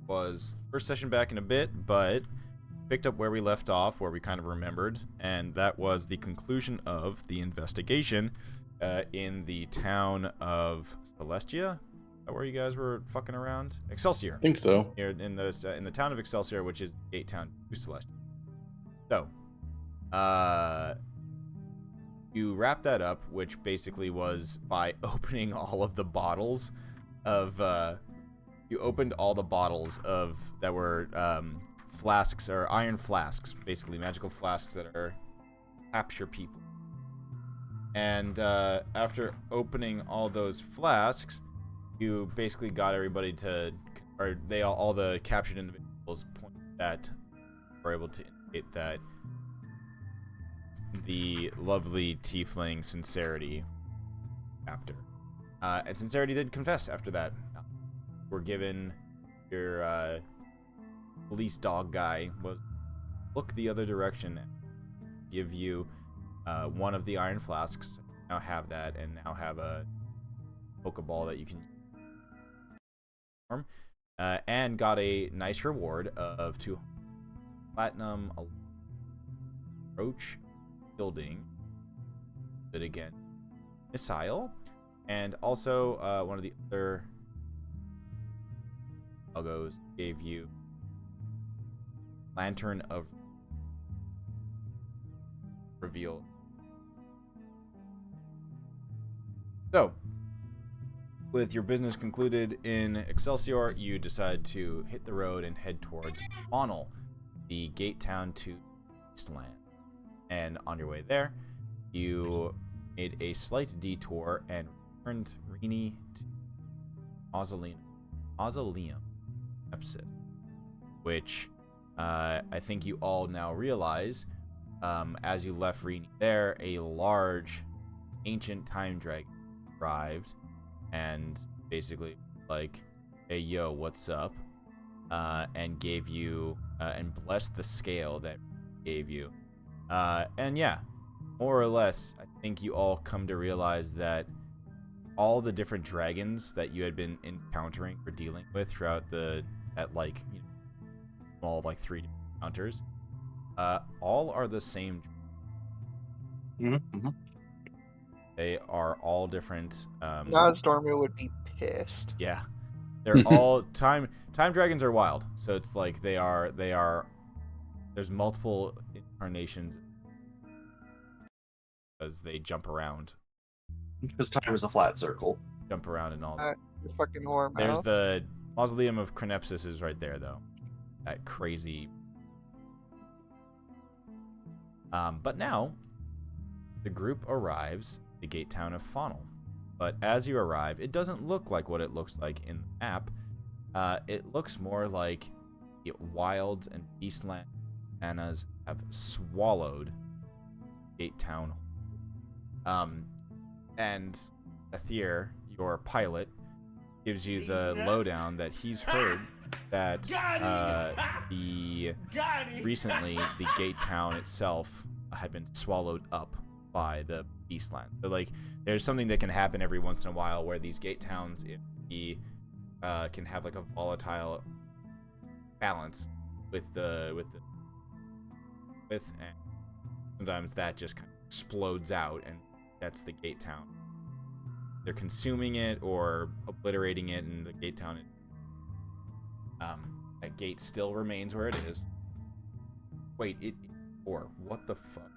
was first session back in a bit, but picked up where we left off, where we kind of remembered, and that was the conclusion of the investigation in the town of Celestia. Is that where you guys were fucking around? Excelsior. I think so. Here in the town of Excelsior, which is the gate town to Celestia. So, you wrap that up, which basically was by opening all of the bottles of. You opened all the bottles of that were flasks or iron flasks, basically magical flasks that are capture people. And after opening all those flasks, you basically got everybody to, or they all the captured individuals point that were able to indicate that the lovely tiefling Sincerity captor. And Sincerity did confess after that. Were given your police dog guy was look the other direction and give you one of the iron flasks. Now have that, and now have a Pokeball that you can and got a nice reward of 2 platinum, a roach building, but again missile, and also one of the other logos gave you Lantern of Reveal. So, with your business concluded in Excelsior, you decide to hit the road and head towards Faunal, the gate town to Eastland. And on your way there, you made a slight detour and returned Rini to Mausoleum, which I think you all now realize, as you left Rini there, a large ancient time dragon arrived and basically like, hey yo, what's up, and gave you and blessed the scale that gave you, and yeah, more or less I think you all come to realize that all the different dragons that you had been encountering or dealing with throughout like, you know, small like 3 encounters, all are the same. Mm-hmm. They are all different. Stormy would be pissed. Yeah, they're all time dragons are wild. So it's like they are. There's multiple incarnations because they jump around. Because time is a flat circle. Jump around and all. You fucking whore mouth. There's the Mausoleum of Crenepsis is right there though. That crazy. But now, the group arrives at the gate town of Faunal. But as you arrive, it doesn't look like what it looks like in the map. It looks more like the wilds and beastland bananas have swallowed gate town. And Aether, your pilot, gives you the lowdown that he's heard that recently the gate town itself had been swallowed up by the beastland. So like, there's something that can happen every once in a while where these gate towns, if he can have like a volatile balance and sometimes that just kind of explodes out, and that's the gate town. They're consuming it or obliterating it, and the gate town, that gate still remains where it is. Wait, or what the fuck?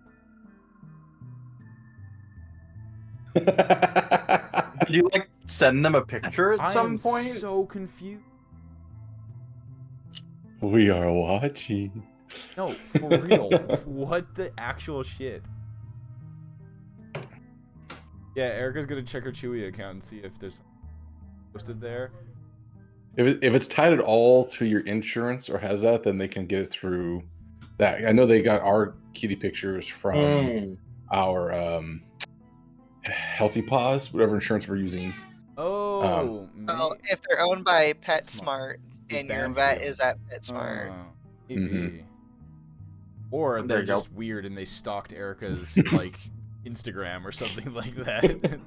Did you like send them a picture at some point? I am so confused. We are watching. No, for real. What the actual shit? Yeah, Erica's gonna check her Chewy account and see if there's posted there. If it's tied at all to your insurance or has that, then they can get it through that. I know they got our kitty pictures from our Healthy Paws, whatever insurance we're using. Oh, Well, if they're owned by PetSmart and your vet is at PetSmart. Maybe. Or There they're you go. just weird and they stalked Erica's like Instagram or something like that.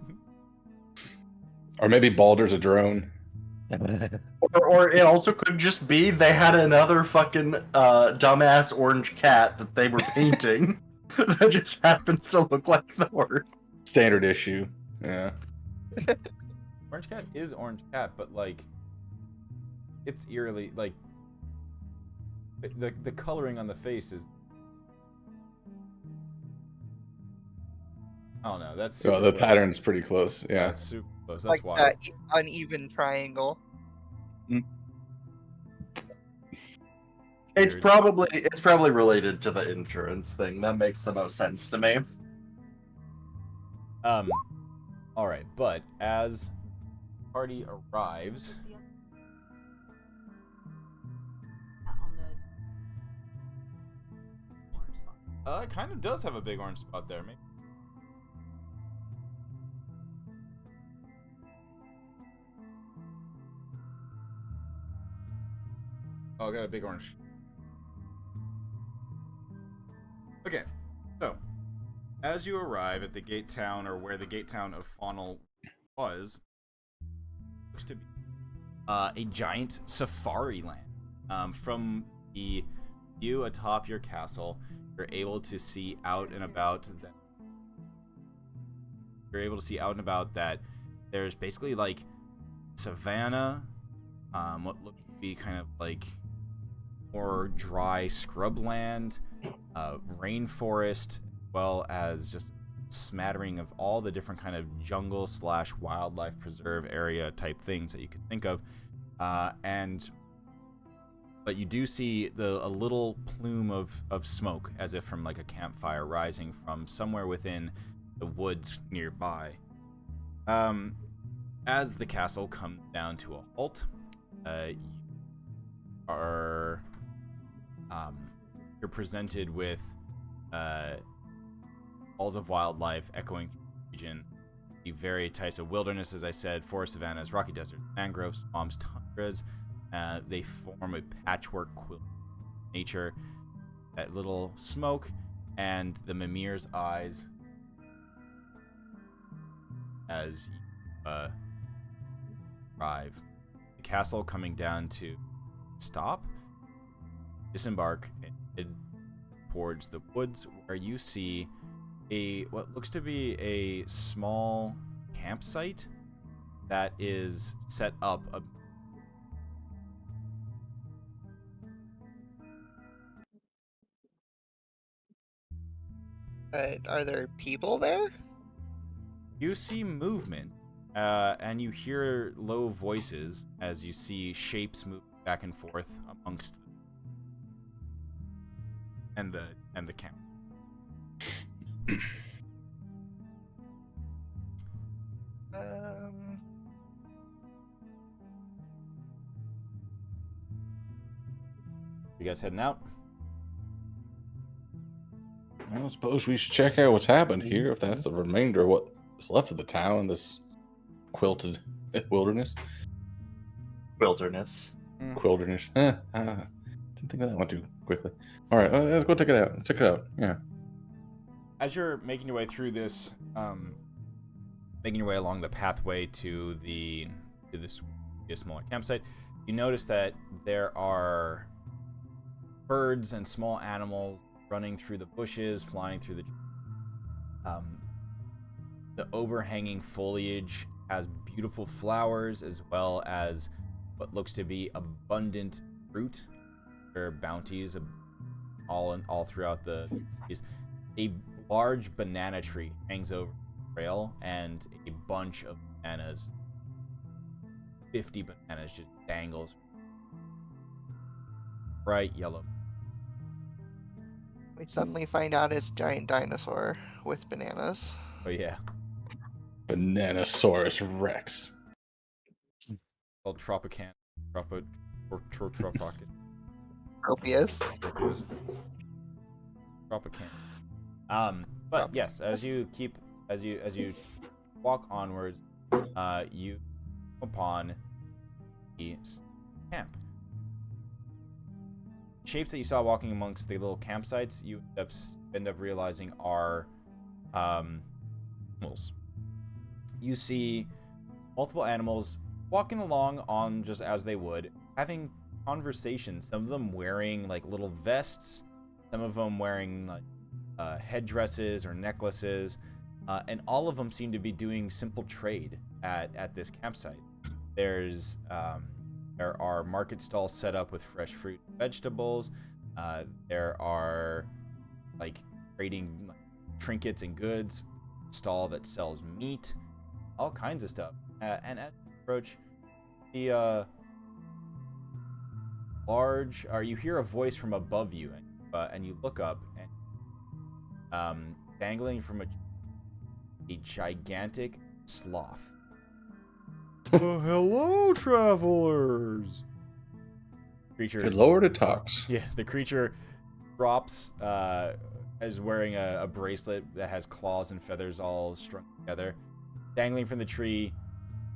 Or maybe Baldur's a drone. Or it also could just be they had another fucking dumbass orange cat that they were painting that just happens to look like the horse. Standard issue. Yeah. Orange cat is orange cat, but like, it's eerily like the coloring on the face is. Oh no, that's super So the close. pattern's pretty close. Yeah. That's super close. That's Like why. that uneven triangle. It's probably related to the insurance thing. That makes the most sense to me. All right, but as party arrives, it kind of does have a big orange spot there. Maybe. Oh, I got a big orange. Okay, so as you arrive at the gate town, or where the gate town of Faunal was, looks to be a giant safari land. From the view atop your castle, you're able to see out and about that. You're able to see out and about that there's basically like savanna, what looks to be kind of like more dry scrubland, rainforest, as well as just smattering of all the different kind of jungle / wildlife preserve area type things that you can think of, but you do see a little plume of smoke, as if from like a campfire, rising from somewhere within the woods nearby. As the castle comes down to a halt, you're presented with halls of wildlife echoing through the region. The varied types of wilderness, as I said, forest savannas, rocky deserts, mangroves, swamps, tundras. They form a patchwork quilt of nature. That little smoke and the Mimir's eyes as you arrive. The castle coming down to stop, disembark, and head towards the woods, where you see what looks to be a small campsite that is set up Are there people there? You see movement, and you hear low voices as you see shapes move back and forth amongst the camp. You guys heading out? I suppose we should check out what's happened here, if that's the remainder of what is left of the town, this quilted wilderness. Wilderness. Wilderness. Didn't think of that one too quickly. All right, let's go check it out. Check it out. Yeah. As you're making your way through this, making your way along the pathway to this smaller campsite, you notice that there are birds and small animals running through the bushes, flying through the overhanging foliage has beautiful flowers, as well as what looks to be abundant fruit or bounties all throughout the trees. A large banana tree hangs over the trail, and a bunch of bananas, 50 bananas, just dangles. Bright yellow. We suddenly find out it's giant dinosaur with bananas. Oh yeah, Bananosaurus Rex. called Tropican. Tropican. Tropius. Tropican. But yes, as you walk onwards, you come upon the camp. Shapes that you saw walking amongst the little campsites, you end up realizing are animals. You see multiple animals walking along on just as they would, having conversations. Some of them wearing like little vests, some of them wearing like headdresses or necklaces, and all of them seem to be doing simple trade at this campsite. There are market stalls set up with fresh fruit and vegetables. There are like trading trinkets and goods, stall that sells meat, all kinds of stuff. And as you approach the you hear a voice from above you, and you look up, and dangling from a gigantic sloth. Hello, travelers. Creature. Good lord, it talks. Yeah, the creature drops, is wearing a bracelet that has claws and feathers all strung together. Dangling from the tree,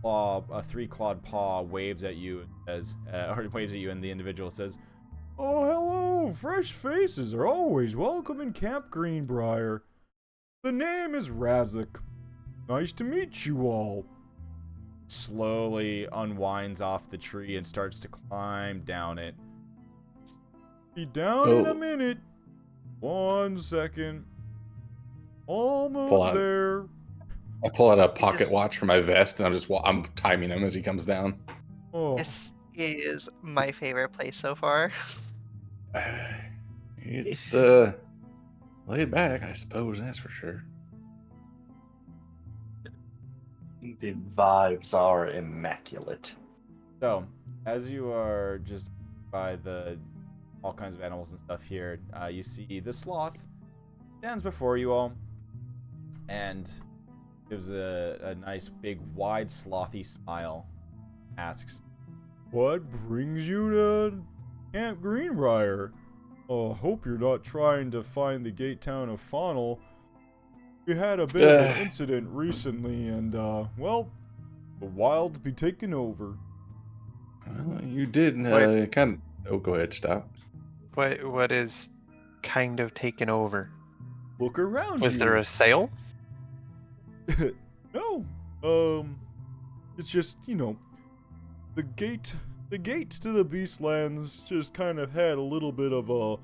a three-clawed paw waves at you and says, and the individual says, Oh, hello. Fresh faces are always welcome in Camp Greenbrier. The name is Razak. Nice to meet you all. Slowly unwinds off the tree and starts to climb down it. Be down in a minute. 1 second. Almost there. I pull out a pocket watch from my vest, and I'm timing him as he comes down. Oh, This is my favorite place so far. It's laid back, I suppose, that's for sure. The vibes are immaculate. So, as you are just by all kinds of animals and stuff here, you see the sloth stands before you all and gives a nice big wide slothy smile. Asks, what brings you to Camp Greenbrier? Hope you're not trying to find the gate town of Faunal. We had a bit of an incident recently, and, well, the wilds be taken over. Well, you did kind of... Oh, go ahead, stop. What is kind of taken over? Look around Was you. there a sale? No. It's just, the gate to the Beastlands just kind of had a little bit of a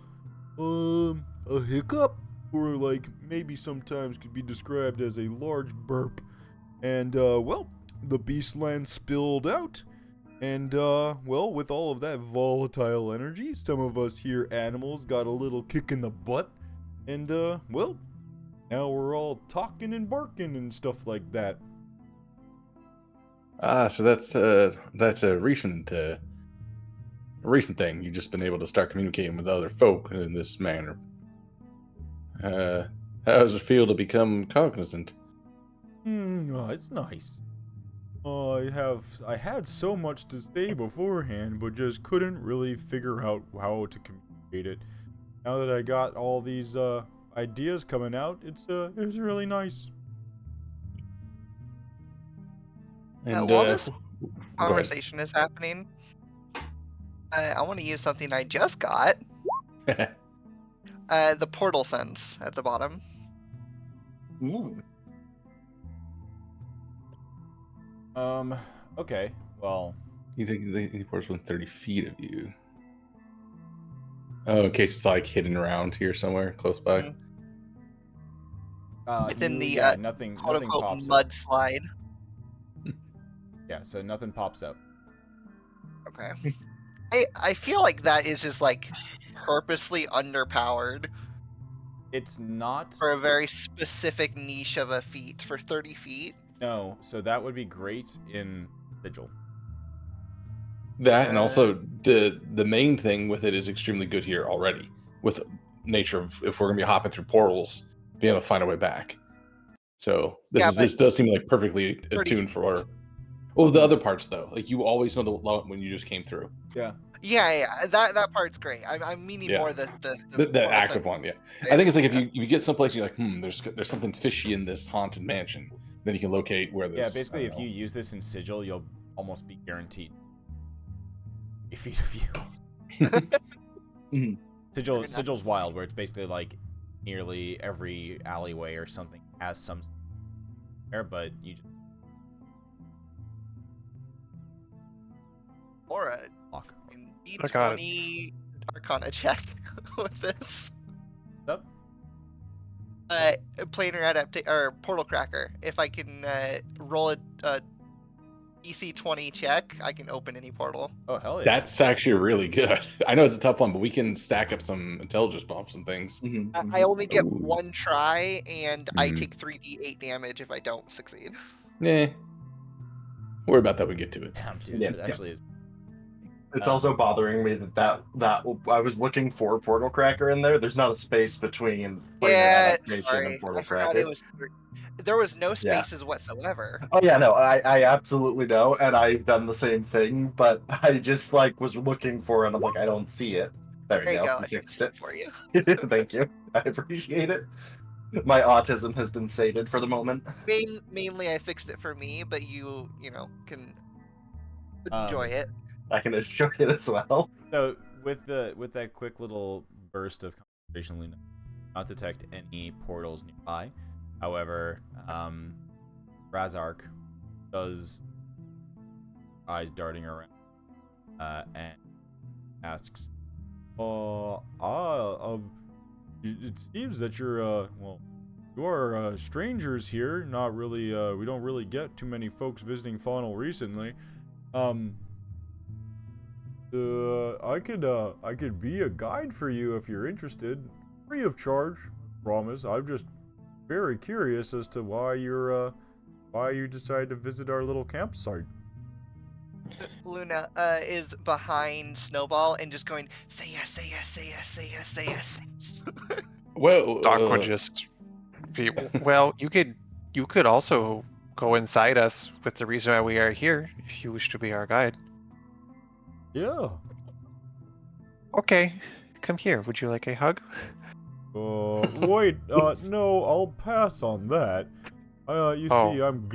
hiccup, or like maybe sometimes could be described as a large burp. And, well, the Beastland spilled out. And, well, with all of that volatile energy, some of us here animals got a little kick in the butt. And, well, now we're all talking and barking and stuff like that. So that's a recent thing. You've just been able to start communicating with other folk in this manner. How does it feel to become cognizant? It's nice. I had so much to say beforehand, but just couldn't really figure out how to communicate it. Now that I got all these ideas coming out, it's really nice. And while this go ahead. conversation is happening, I want to use something I just got. The portal sense at the bottom. Okay, well... You think the port's within 30 feet of you? Oh, in case it's like hidden around here somewhere close by. Within the nothing quote-unquote pops up. mudslide. Yeah, so nothing pops up. Okay. I feel like that is just like purposely underpowered It's not... for a very specific niche of a feat for 30 feet. No, so that would be great in Sigil. That, and also the main thing with it is extremely good here already. With nature of, if we're gonna be hopping through portals, being able to find our way back. So this does seem like perfectly attuned for. Well, the other parts though, like you always know the when you just came through. Yeah. Yeah, that part's great. I'm meaning more the active one. Yeah, I think it's like if you get someplace you're like, there's something fishy in this haunted mansion, then you can locate where this. Yeah, basically, if you use this in Sigil, you'll almost be guaranteed a feet of view. Sigil's wild, where it's basically like nearly every alleyway or something has some there, but you just... or a Lock. I got it. D20 Arcana check with this. Up. Planar or portal cracker. If I can roll a DC 20 check, I can open any portal. Oh hell yeah. That's actually really good. I know it's a tough one, but we can stack up some intelligence bumps and things. I only get Ooh. one try, and I Mhm. take 3d8 damage if I don't succeed. Nah. Worry about that when we get to it. Damn, dude. Yeah, That actually is. It's also bothering me that I was looking for portal cracker in there. There's not a space between planar adaptation Sorry, and portal I forgot cracker. it was. There was no Yeah. spaces whatsoever. Oh yeah, no, I absolutely know, and I've done the same thing, but I just was looking for it, and I'm like, I don't see it. There There you you go. go. I I fixed fixed it for you. it. Thank you. I appreciate it. My autism has been sated for the moment. Mainly, I fixed it for me, but you can enjoy Um, it. I can enjoy it as well. So with that quick little burst of concentration, Luna, not detect any portals nearby. However, Razark does eyes darting around and asks, it seems that you're you are strangers here. Not really. We don't really get too many folks visiting Faunal recently. I could be a guide for you if you're interested, free of charge. Promise. I'm just very curious as to why you decided to visit our little campsite. Luna is behind Snowball and just going, say yes, say yes, say yes, say yes, say yes, say yes. Well, Doc would just be. Well, you could also go inside us with the reason why we are here, if you wish to be our guide. Yeah. Okay, come here. Would you like a hug? Wait, no, I'll pass on that. You Oh. see, I'm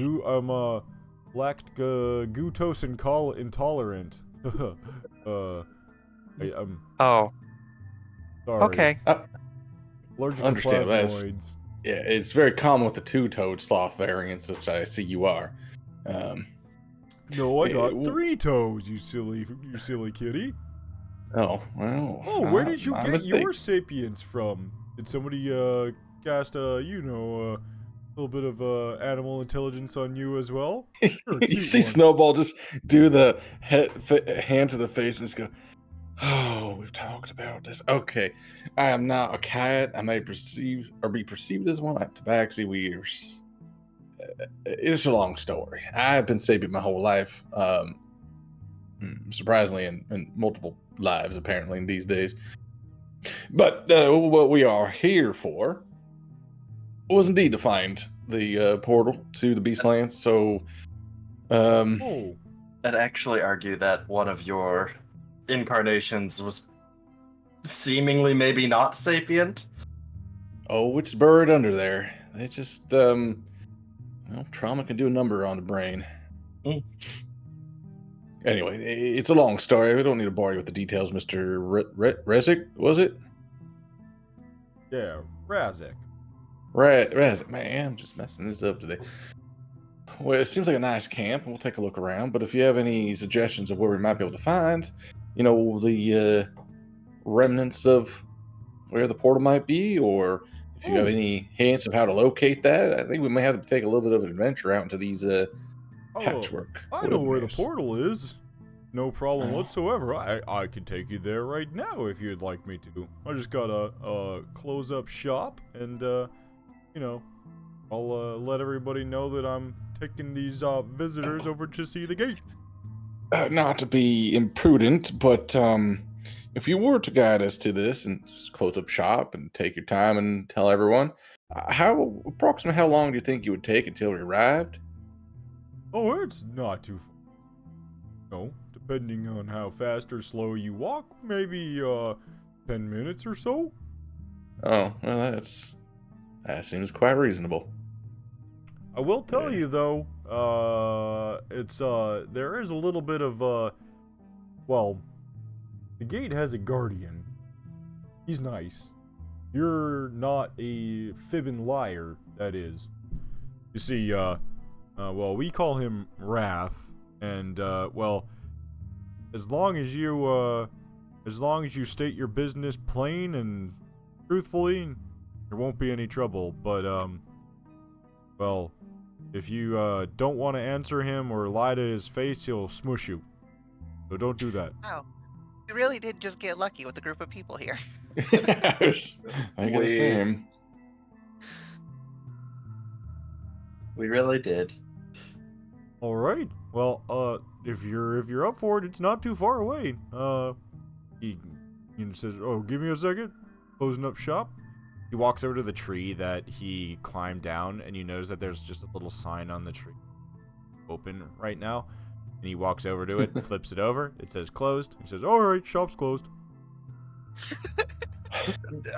lactose intolerant. I'm Oh, sorry. okay. Allergic to Understand, that's- plasmoids. yeah, it's very common with the two-toed sloth variants, which I see you are. No, I got well- 3 toes, you silly kitty. Oh, well. Oh, where did you my get mistake. your sapience from? Did somebody cast a little bit of animal intelligence on you as well? You're a You cute see one. Snowball just do the hand to the face and just go, oh, we've talked about this. Okay, I am not a cat. I may be perceived as one. Tabaxi, it's a long story. I've been sapient my whole life. Surprisingly, in multiple lives, apparently, in these days. But what we are here for was indeed to find the portal to the Beastlands. So, Oh, I'd actually argue that one of your incarnations was seemingly maybe not sapient. oh, it's buried under there. They just, trauma can do a number on the brain. Mm. Anyway, it's a long story. We don't need to bore you with the details, Mr. Rezik, was it? yeah, Razak. Rezik, man, I'm just messing this up today. Well, it seems like a nice camp, and we'll take a look around. But if you have any suggestions of where we might be able to find, the remnants of where the portal might be, or if you have any hints of how to locate that, I think we may have to take a little bit of an adventure out into these patchwork. I know where the wilderness. portal is. No problem Oh. whatsoever. I can take you there right now if you'd like me to. I just gotta close up shop and I'll let everybody know that I'm taking these visitors over to see the gate. Not to be imprudent, but if you were to guide us to this and just close up shop and take your time and tell everyone, approximately how long do you think it would take until we arrived? Oh, it's not too far. No, depending on how fast or slow you walk, maybe 10 minutes or so. Oh, well, that seems quite reasonable. I will tell Yeah. you though, there is a little bit of the gate has a guardian. He's nice. You're not a fibbing liar, that is. You see, we call him Wrath, and as long as you state your business plain and truthfully, there won't be any trouble. But well, if you don't want to answer him or lie to his face, he'll smush you. So don't do that. Wow. We really did just get lucky with a group of people here. I was thinking the same. We really did. All right. Well, if you're up for it, it's not too far away. He says, "Oh, give me a second." Closing up shop. He walks over to the tree that he climbed down, and you notice that there's just a little sign on the tree, open right now. And he walks over to it, flips it over. It says closed. He says, "All right, shop's closed."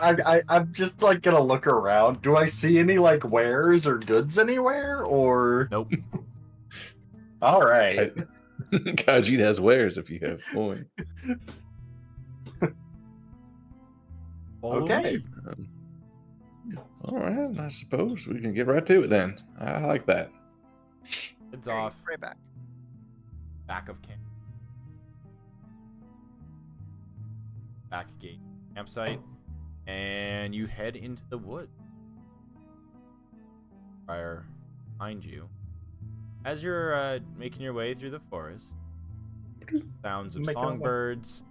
I'm just like gonna look around. Do I see any like wares or goods anywhere, or Nope. all right? Khajiit has wares if you have coin. Follow Okay. me. All right, I suppose we can get right to it then. I like that. Heads off. Right back. Back of camp. Back gate campsite. And you head into the wood. Fire behind you. As you're making your way through the forest, sounds of Make our way. songbirds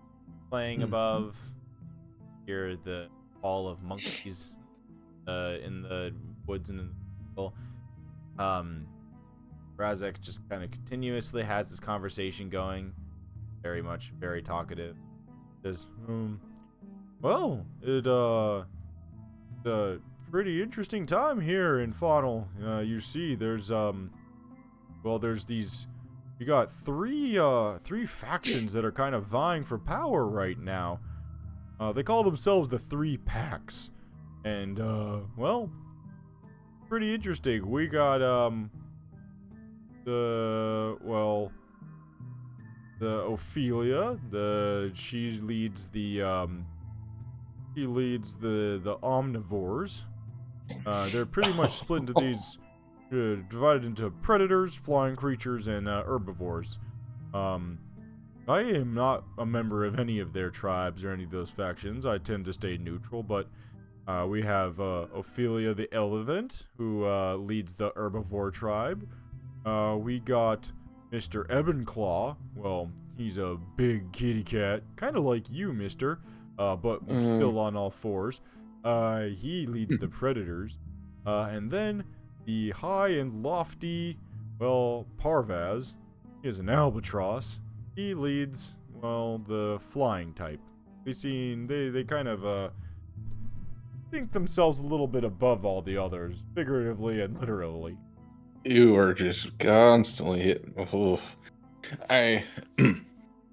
playing above. Hear the call of monkeys in the woods and in the Razek just kind of continuously has this conversation going, very talkative. Says, well, it's a pretty interesting time here in Faunal. You see, there's these, you got three factions that are kind of vying for power right now. They call themselves the Three Packs, and well, pretty interesting. We got the Ophelia. She leads the omnivores. They're pretty much split into these, divided into predators, flying creatures, and herbivores. I am not a member of any of their tribes or any of those factions. I tend to stay neutral, but we have Ophelia the Elephant, who leads the herbivore tribe. We got Mr. Ebenclaw. Well, he's a big kitty cat, kind of like you, mister, but still on all fours. He leads the predators. And then the high and lofty, Parvaz. He is an albatross. He leads, the flying type. They kind of think themselves a little bit above all the others, figuratively and literally. You are just constantly hitting. Oof. The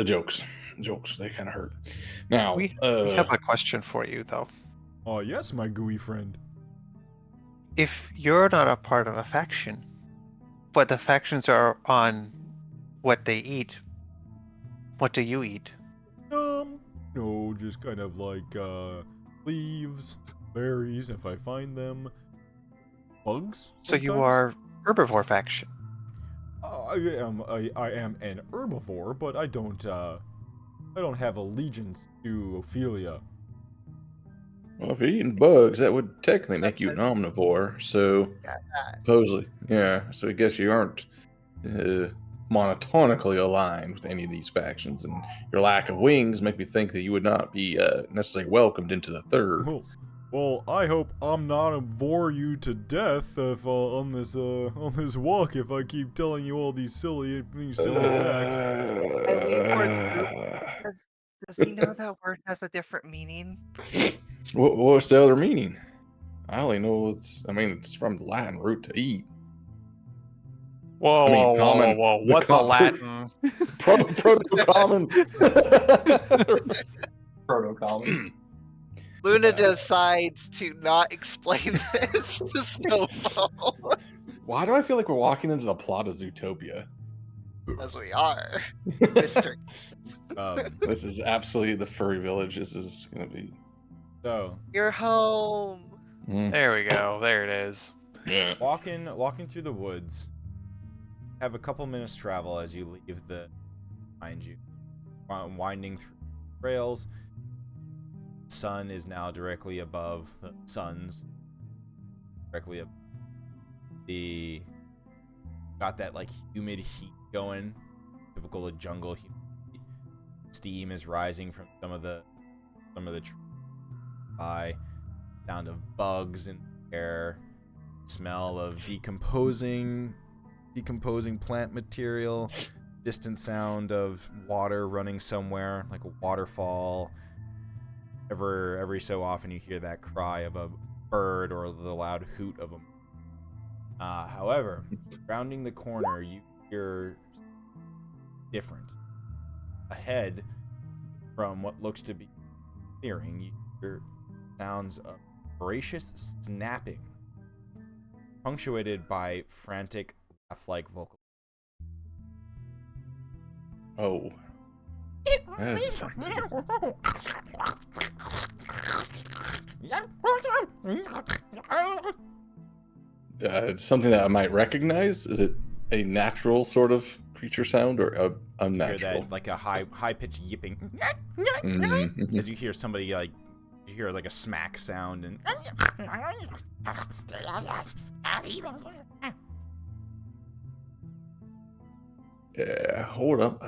jokes, they kind of hurt. Now, We have a question for you, though. Oh, yes, my gooey friend. If you're not a part of a faction, but the factions are on what they eat, what do you eat? No, just kind of like, leaves, berries, if I find them, bugs. So you sometimes. are herbivore faction. I am an herbivore, but I don't have allegiance to Ophelia. Well, if you're eating bugs, that would technically make you an omnivore. So, supposedly, yeah. So I guess you aren't monotonically aligned with any of these factions, and your lack of wings make me think that you would not be necessarily welcomed into the third. Well, I hope I'm not bore you to death if on this walk if I keep telling you all these silly facts. Does he know that word has a different meaning? What's the other meaning? I only know it's from the Latin root to eat. Whoa, I mean, whoa, common- whoa, whoa! the What's a com- Latin? Proto-common. Proto-common. Luna decides to not explain this to Snowball, Why do I feel like we're walking into the plot of Zootopia? as we are, Mr. This is absolutely the furry village. This is gonna be. So, You're home. There we go. There it is. Yeah. walking through the woods, have a couple minutes travel as you leave the behind you. winding through trails. Sun is now directly above the suns. Directly up. Got that like humid heat going, typical of jungle heat. Steam is rising from some of the trees by. Sound of bugs in the air, smell of decomposing plant material, distant sound of water running somewhere like a waterfall. Every so often you hear that cry of a bird or the loud hoot of a however, rounding the corner you hear different. Ahead from what looks to be clearing, you hear sounds of voracious snapping, punctuated by frantic laugh-like vocal. Oh. That is something. It's something that I might recognize. Is it a natural sort of creature sound or You hear unnatural? that like a high-pitched yipping Mhm. as you hear somebody like you hear like a smack sound and Yeah, hold up.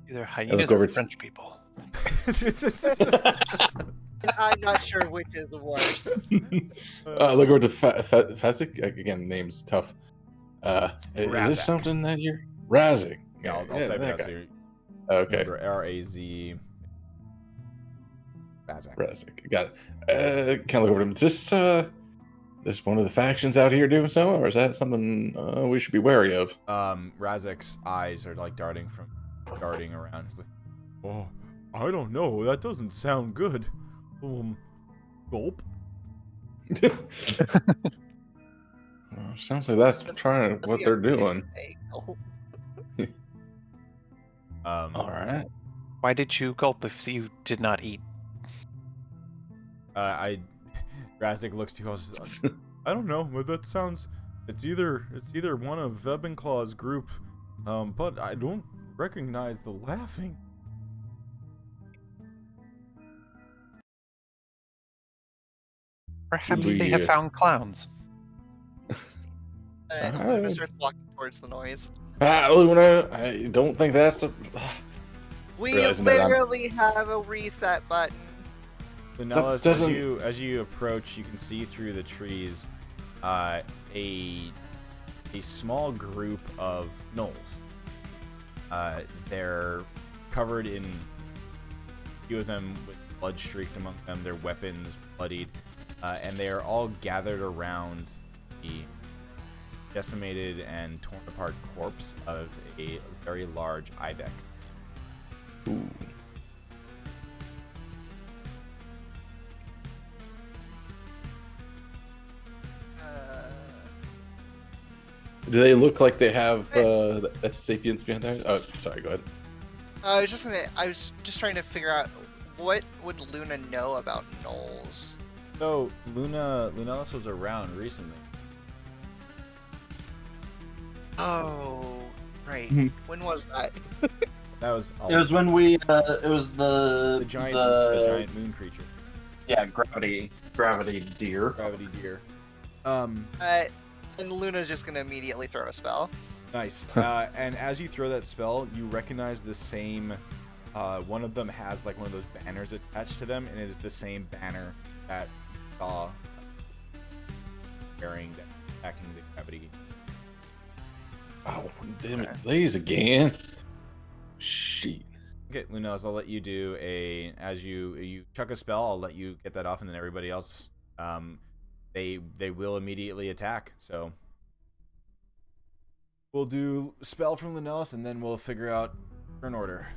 Either hyenas over or to- French people. I'm not sure which is worse. Look over to Fezzik. Again, name's tough. Is Razak. this something that you're Razik? Yeah, I'll Yeah, type it that out guy. so you Okay, remember R-A-Z Razak. Razik. Got it. Can I look over to him? Is this one of the factions out here doing so, or is that something we should be wary of? Razak's eyes are like darting around. He's like, Oh, I don't know. That doesn't sound good. Gulp. Sounds like that's trying Does what he they're have to doing. say gulp? All right. Why did you gulp if you did not eat? Razak looks to you all. Says, I don't know, but that sounds. It's either one of Vebenclaw's group, but I don't recognize the laughing. Perhaps we, they have uh, found clowns. And Alright. Luna starts walking towards the noise. Luna, I don't think that's a. We Realizing that I'm- literally have a reset button. Lunellis, doesn't- as you approach, you can see through the trees a small group of gnolls. They're covered in a few of them with blood streaked among them, their weapons bloodied, and they are all gathered around the decimated and torn apart corpse of a very large ibex. Ooh. Do they look like they have that sapience behind there? Oh, sorry. Go ahead. I was just trying to figure out what would Luna know about gnolls. So Lunellis was around recently. Oh, right. Mhm. When was that? That was It was when we. It was the giant moon creature, Yeah, gravity deer. gravity deer. And Luna's just gonna immediately throw a spell. Nice. And as you throw that spell, you recognize the same. One of them has like one of those banners attached to them, and it is the same banner that you saw carrying that attacking the gravity. Oh, damn it! These again. Shit. Okay, Lunellis, I'll let you do as you chuck a spell. I'll let you get that off, and then everybody else, they will immediately attack. So we'll do spell from Lunellis, and then we'll figure out turn order.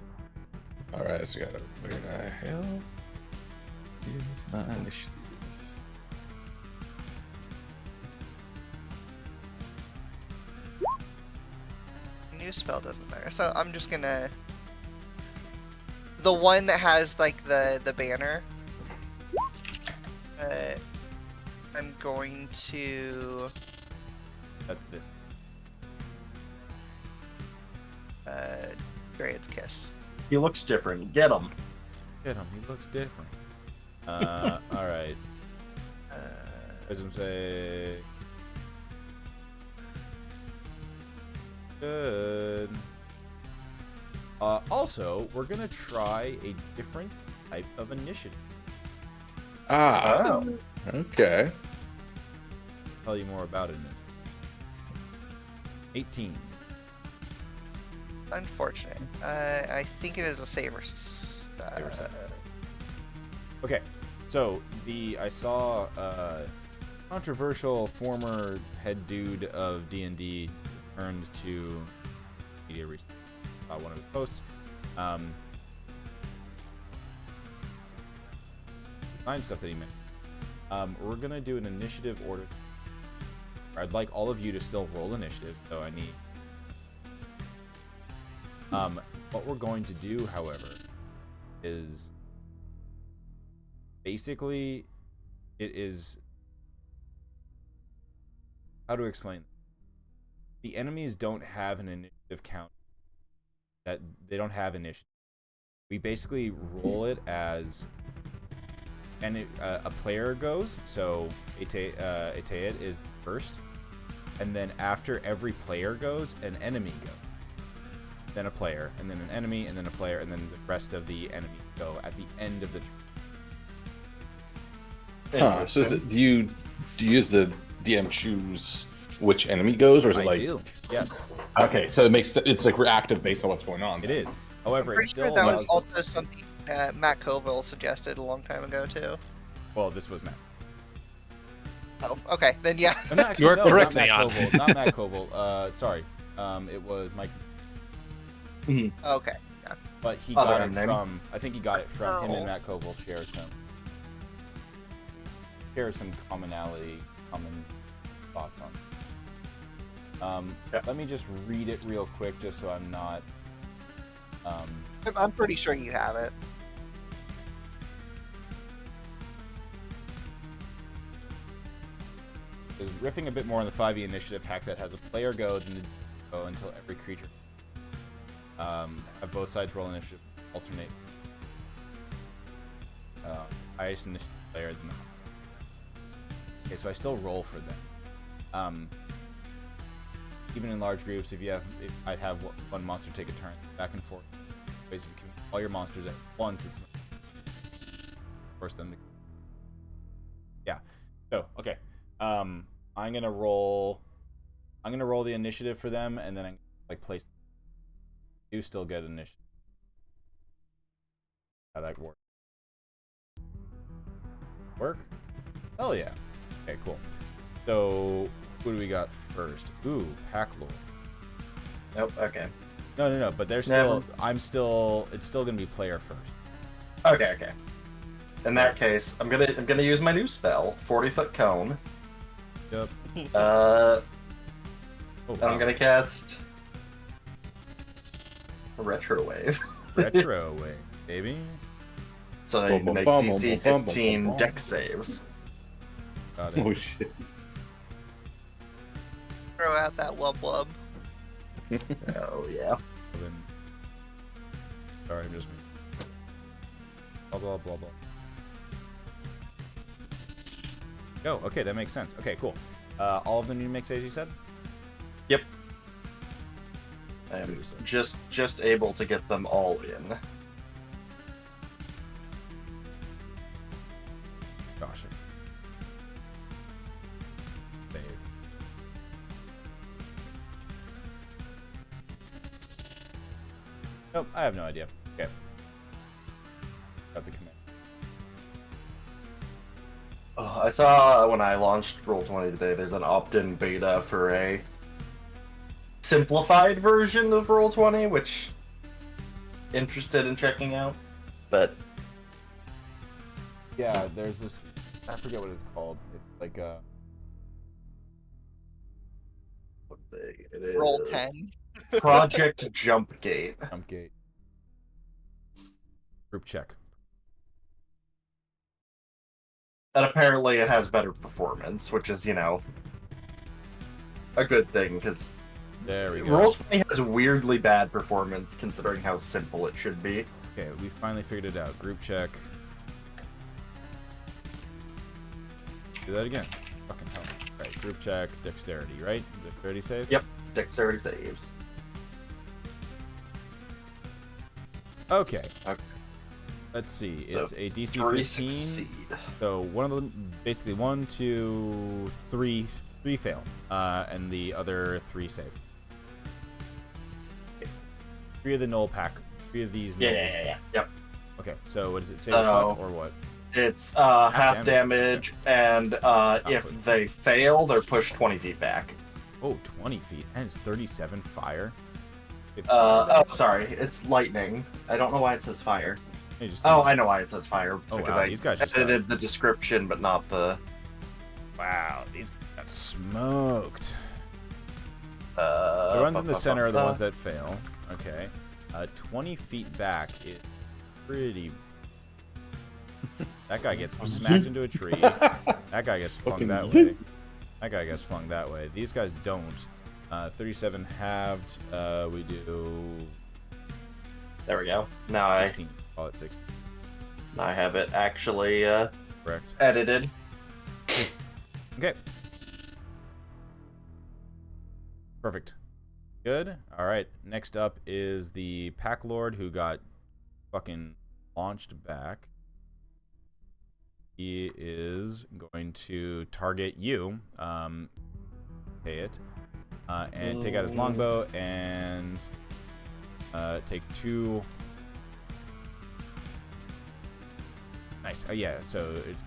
All right, so we got where the hell is my initiative? New spell doesn't matter. So I'm just gonna. The one that has like the banner. I'm going to. That's this. Dryad's Kiss. He looks different. Get him. Get him. He looks different. All right. Wisdom say. Good. Also, we're gonna try a different type of initiative. Ah, Oh. okay. I'll tell you more about it in a minute. 18. Unfortunate. I think it is a saber. Saber set. Okay, so I saw controversial former head dude of D&D returned to media recently. One of his posts. Fine stuff that he meant. We're gonna do an initiative order. I'd like all of you to still roll initiative, so I need. What we're going to do, however, is basically it is how to explain. The enemies don't have an initiative count. That they don't have initiative. We basically roll it as a player goes. So Itaed is first, and then after every player goes, an enemy goes. Then a player, and then an enemy, and then a player, and then the rest of the enemies go at the end of the turn. Huh. So do you use the DM choose which enemy goes, or is it I do. Yes, okay? So it's like reactive based on what's going on. it is. However, it Pretty still sure that was allows. also something Matt Colville suggested a long time ago too. Well, this was Matt. Oh, okay, then yeah. No, actually, You are no, correct, not Matt Leon. Koval. Not Matt Koval. Sorry. It was Mike. Okay. But he Other got it name. from. I think he got it from him Oh. and Matt Koval share some commonality, common thoughts on. Yeah. Let me just read it real quick, just so I'm not. I'm pretty sure you have it. Is riffing a bit more on the 5e initiative hack that has a player go, then the go until every creature. Have both sides roll initiative, alternate. Highest initiative player than the. Okay, so I still roll for them. Even in large groups, if I'd have one monster take a turn, back and forth. Basically, all your monsters at once, it's force them to. Yeah. So okay. I'm gonna roll the initiative for them, and then I place. You still get initiative. How that works? Work? Hell yeah. Okay, cool. So who do we got first? Ooh, Pack Lord. Nope. Okay. No. But they're Never. still. It's still gonna be player first. Okay. In that case, I'm gonna use my new spell, 40-foot cone. Yep. Oh, Oh, and I'm gonna cast a retro wave. retro way, baby. So I need to make Bum, bum, DC bum, bum, 15 bum. deck saves. Got it. Oh shit! Throw out that wub wub. Oh yeah. Then, sorry, I'm just. Blah blah blah blah. Oh, okay, that makes sense. Okay, cool. All of them need to make saves, you said? Yep. I'm just able to get them all in. Gosh. Save. Nope, I have no idea. Okay. Got the command. Oh, I saw when I launched Roll20 today, there's an opt-in beta for a simplified version of Roll20, which interested in checking out. But Yeah, there's this. I forget what it's called. It's like a. what it is Roll 10. Project Jump Gate. Jump gate. Group check. And apparently it has better performance, which is, a good thing, because There we go. Roll20 has weirdly bad performance considering how simple it should be. Okay, we finally figured it out. Group check. Do that again. Fucking hell. Alright, group check, dexterity, right? Dexterity save? Yep, dexterity saves. Okay. Okay. Let's see. So It's a DC 3 15. succeed. So one of them, basically 1, 2, 3, 3 fail, and the other 3 save. 3 of the null pack. 3 of these. Yeah. Yep. Okay. So what is it? Save or suck or what? It's half damage. damage, and Output. if they fail, they're pushed 20 feet back. Oh, 20 feet, and it's 37 fire. Sorry, it's lightning. I don't know why it says fire. Hey, just Oh, I know why it says fire. It's Oh, because wow, I these guys just edited the description, but not the. Wow, these got smoked. The The ones in the center are the ones that fail. Okay. 20 feet back is pretty. That guy gets smacked into a tree. That guy gets flung Fucking that yeet. way. That guy gets flung that way. These guys don't. 37 halved. We do There we go. Now 16. Call it 16. I have it actually Correct. edited. Okay. Perfect. Good. All right. Next up is the Pack Lord who got fucking launched back. He is going to target you. Pay it. And take out his longbow and take 2. Nice. Oh yeah. So it's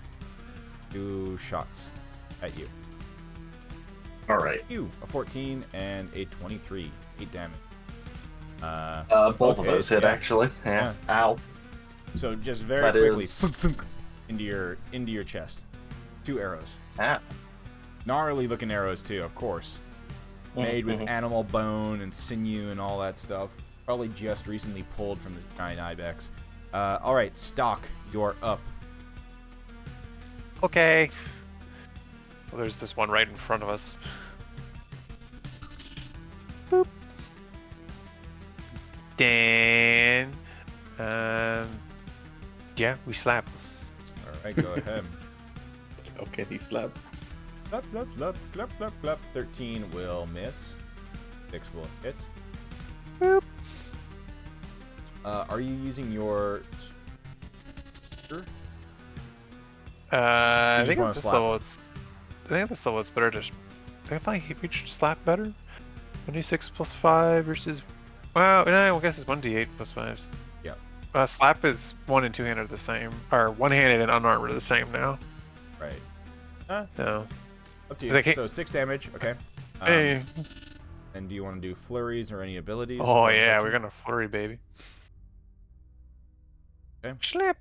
2 shots at you. All right. You a 14 and a 23, 8 damage. Both of those hit yeah. actually. Yeah. Ow. So just very That quickly is- thunk, thunk, into your chest. 2 arrows. Ah. Gnarly looking arrows too, of course. Made with animal bone and sinew and all that stuff. Probably just recently pulled from the giant ibex. All right, Stock, you're up. Okay. Well, there's this one right in front of us. Boop. Then, yeah, we slap. All right, go ahead. Okay, he slapped. Clap, clap, clap, clap, clap, clap. 13 will miss. 6 will hit. Boop. Are you using your... Sure. I just think wanna at this slap level him. it's. I think at this level it's better to. I think we should slap better. 26 plus 5 versus. Well, no, I guess it's 1d8 plus 5s. Yep. Slap is 1 and 2-handed are the same, or 1-handed and unarmed are the same now. Right. So. Up to Is that you. ca- So 6 damage. Okay. Hey. And do you want to do flurries or any abilities? Oh or yeah, such? we're gonna flurry, baby. Okay. Slap,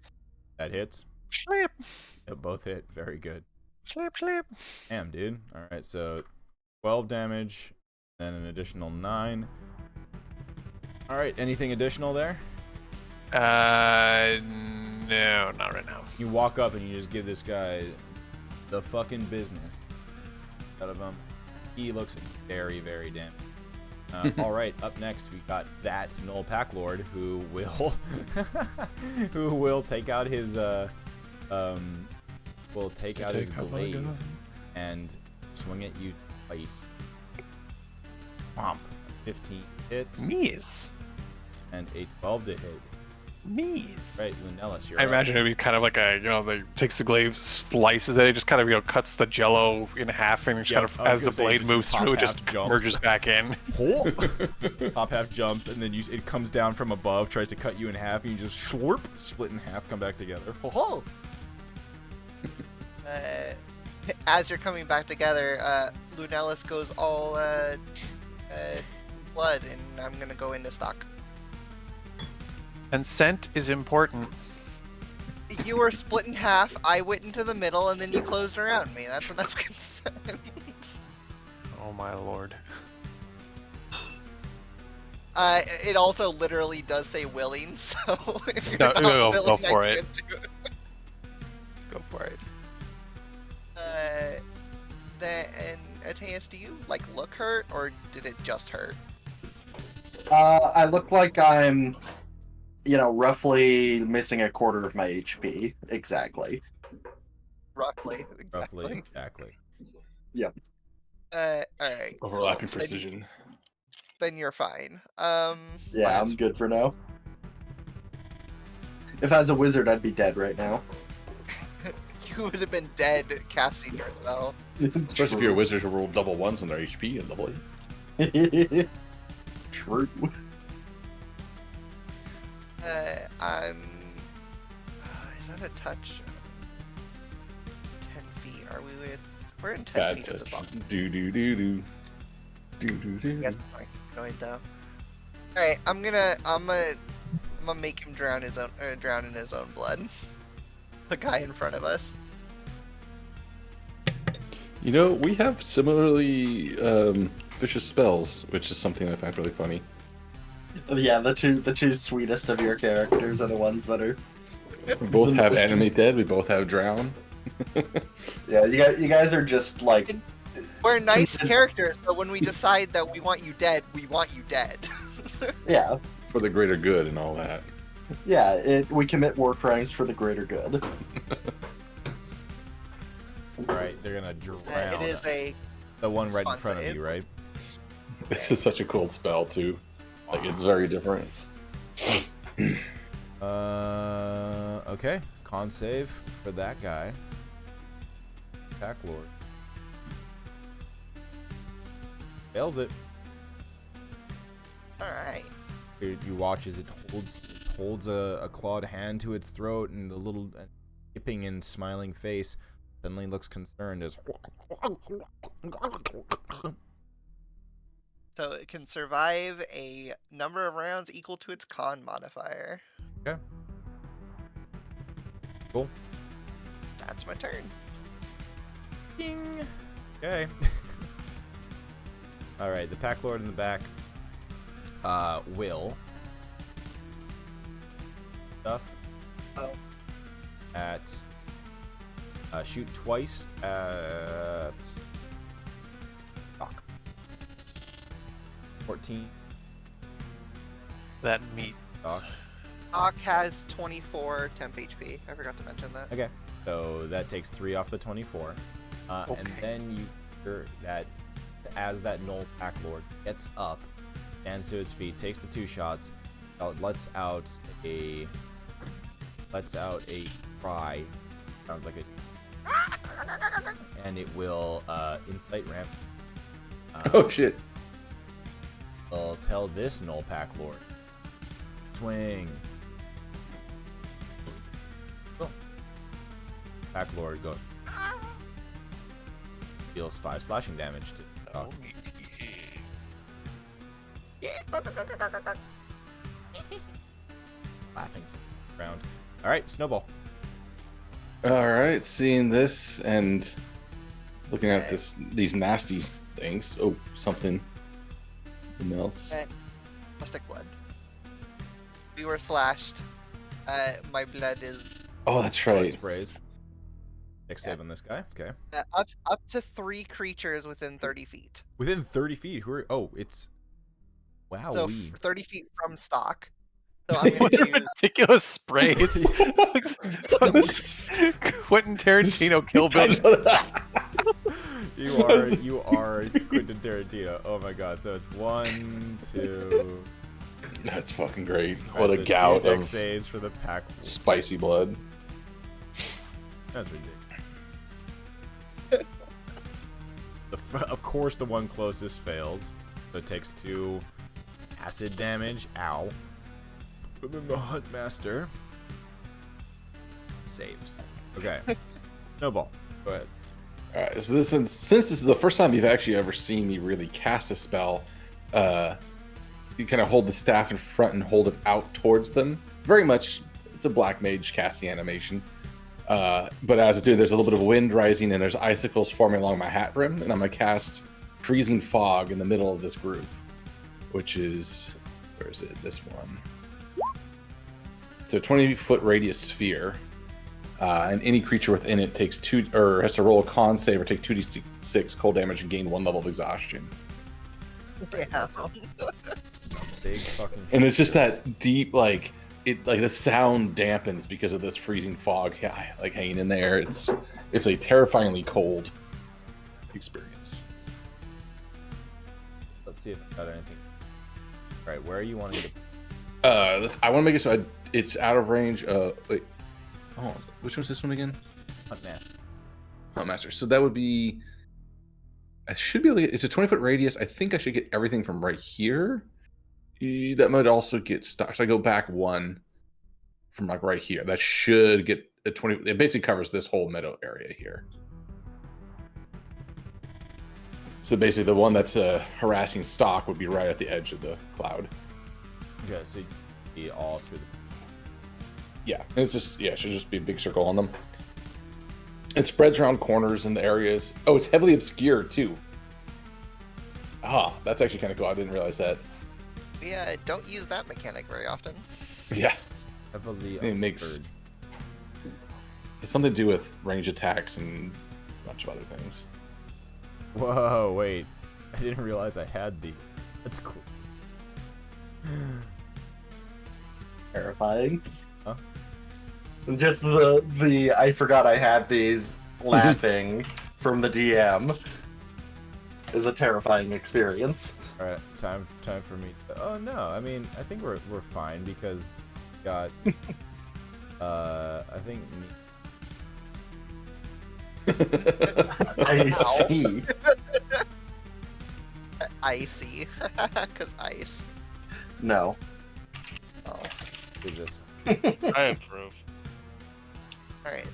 That hits. slap, They both hit. Very good. slap, slap. Damn, dude. All right, so 12 damage, then an additional 9. All right, anything additional there? No, not right now. You walk up and you just give this guy the fucking business out of him. He looks very, very damaged. All right, up next we got that Null Pack Lord who will take out his glaive and swing at you twice. Womp. 15 hits Mees. and a 12 to hit. Mees. Right, Lunellus, you're I up. imagine it'd be kind of like a, they takes the glaive, slices it, just kind of, cuts the jello in half, and just Yeah, kind of, I was as the gonna say, blade just moves top through, it half just jumps. merges back in. Top half jumps, and then it comes down from above, tries to cut you in half, and you just slurp, split in half, come back together. Ho-ho! As you're coming back together, Lunellus goes all blood, and I'm gonna go into stock. And scent is important. You were split in half. I went into the middle, and then you closed around me. That's enough consent. Oh my lord. It also literally does say willing, so if you're No, not go willing, for I it. can't do it. Go for it. Then Ateus, do you like look hurt, or did it just hurt? I look like I'm, roughly missing a quarter of my HP. Exactly. Roughly. Roughly, exactly. All right. Overlapping cool. precision. Then you're fine. Yeah, I'm good for now. If I was a wizard, I'd be dead right now. You would have been dead casting your spell. Especially if you're a wizard who roll double ones on their HP and double it. True. I'm. Is that a touch? 10 feet. Are we with? We're in 10 Bad feet of the touch. bottom. Do do do do. Do do do. Yes, I'm annoyed though. All right, I'm gonna make him drown in his own blood. The guy in front of us. You know, we have similarly vicious spells, which is something I find really funny. Yeah, the two sweetest of your characters are the ones that are. We both have animate dead. We both have drown. Yeah, you guys are just like. We're nice characters, but when we decide that we want you dead, we want you dead. Yeah, For the greater good and all that. yeah. We commit war crimes for the greater good. All right, they're gonna drown. It is a the one right in Con front of save. you, right? This is such a cool spell too. Like it's very different. Okay. Con save for that guy. Pack Lord. Fails it. all right. You watch as it holds a clawed hand to its throat, and the little yipping and smiling face suddenly looks concerned as. So it can survive a number of rounds equal to its con modifier. Okay. Cool. That's my turn. Ding. Okay. All right, the Pack Lord in the back will stuff Oh. at shoot twice at Doc. 14. That meets. Doc. Doc has 24 temp HP. I forgot to mention that. Okay, so that takes 3 off the 24, and Okay. then you hear that as that Knoll Pack Lord gets up, stands to his feet, takes the 2 shots, lets out a cry, sounds like a, and it will incite ramp. Oh shit. Will tell this Knoll Pack Lord, swing. Oh. Pack Lord goes. Deals 5 slashing damage to Doc. Laughing around. All right, Snowball. All right, seeing this and looking at these nasty things. Oh, something else. Plastic blood. We were slashed. My blood is Oh, that's Blood right. sprays. Next save on this guy. Okay. up to 3 creatures within 30 feet. Within 30 feet. Who are? Oh, it's. Wow. So we. 30 feet from stock. So I'm going to choose. Ridiculous sprays. Quentin Tarantino Kill Bill. You are Quentin Tarantino. Oh my God. So it's 1, 2. That's fucking great. What a That's gout 2 deck of saves for the pack. spicy blood. That's ridiculous. Of course, the one closest fails, so it takes 2 acid damage. Ow. But then the Hunt Master saves. Okay. Snowball. Go ahead. Alright, so since this is the first time you've actually ever seen me really cast a spell, you kind of hold the staff in front and hold it out towards them. Very much, it's a black mage casting animation. But as I do, there's a little bit of wind rising and there's icicles forming along my hat brim, and I'm gonna cast Freezing Fog in the middle of this group, which is, where is it? This one. It's a 20-foot radius sphere. and any creature within it takes 2 or has to roll a con save or take 2d6 cold damage and gain 1 level of exhaustion. Yeah. Big fucking. And it's just that deep, like the sound dampens because of this freezing fog, like hanging in there. It's a terrifyingly cold experience. Let's see if I got anything. All right, where are you wanting to? I want to make it so it's out of range. Wait, oh, which one's this one again? Hunt Master. Hunt Master. So that would be. I should be able to get. It's a 20-foot radius. I think I should get everything from right here. That might also get stuck. So I go back 1 from like right here. That should get a 20. It basically covers this whole meadow area here. So basically, the one that's harassing stock would be right at the edge of the cloud. Okay, so you be all through the. Yeah, and it's just it should just be a big circle on them. It spreads around corners in the areas. Oh, it's heavily obscured too. Ah, that's actually kind of cool. I didn't realize that. Yeah, don't use that mechanic very often. Yeah, Heavily it makes. obscured. It's something to do with range attacks and a bunch of other things. Whoa, wait! I didn't realize I had the. That's cool. Terrifying. Huh? Just the I forgot I had these laughing from the DM is a terrifying experience. All right, time for me. Oh no, I mean I think we're fine because we got. I think. I see. Icy. Because ice. No. Oh. Do this. I approve. Alright.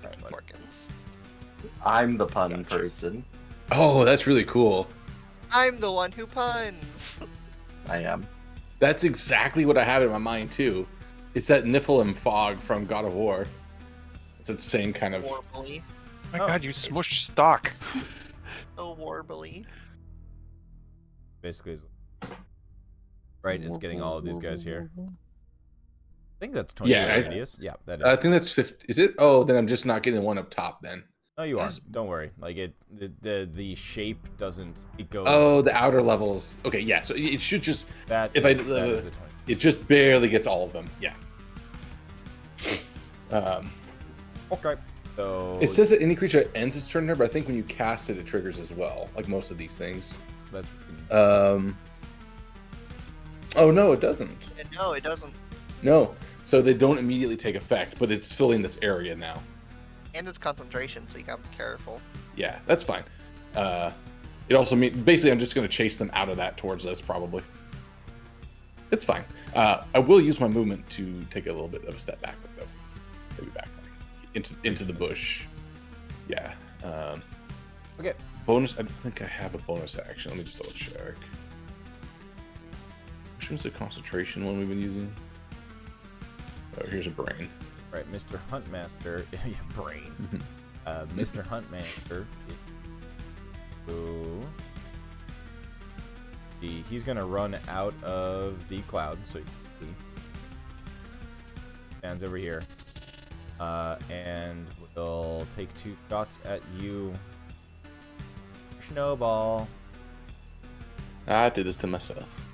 Alright, Keep bud. working. I'm the pun person. Oh, that's really cool. I'm the one who puns. I am. That's exactly what I have in my mind too. It's that Niflheim fog from God of War. It's that same kind of. Warbly. My Oh, God, you smushed stock. So warbly. Basically, right. It's getting all of these guys here. I think that's 20 Yeah, radius. Yeah, that is. I think that's 50. Is it? Oh, then I'm just not getting the one up top then. No, you are. Don't worry. Like the shape doesn't. It goes. Oh, the outer levels. Okay, yeah. So it should just. that. if Is, I- that is the 20. It just barely gets all of them. Yeah. Okay. So It says that any creature that ends its turn there, but I think when you cast it, it triggers as well. Like most of these things. that's. Oh no, it doesn't. No, it doesn't. No. So they don't immediately take effect, but it's filling this area now. And it's concentration, so you gotta be careful. Yeah, that's fine. It also means basically I'm just going to chase them out of that towards us probably. It's fine. I will use my movement to take a little bit of a step back, though. Maybe back into the bush. Yeah. Okay. Bonus. I don't think I have a bonus action. Let me just double check. Which one's the concentration one we've been using? Oh, here's a brain. Right, Mr. Huntmaster. Yeah, brain. Mr. Huntmaster. Ooh. He's gonna run out of the cloud, so you can see. Stands over here. And will take 2 shots at you. Snowball. I did this to myself.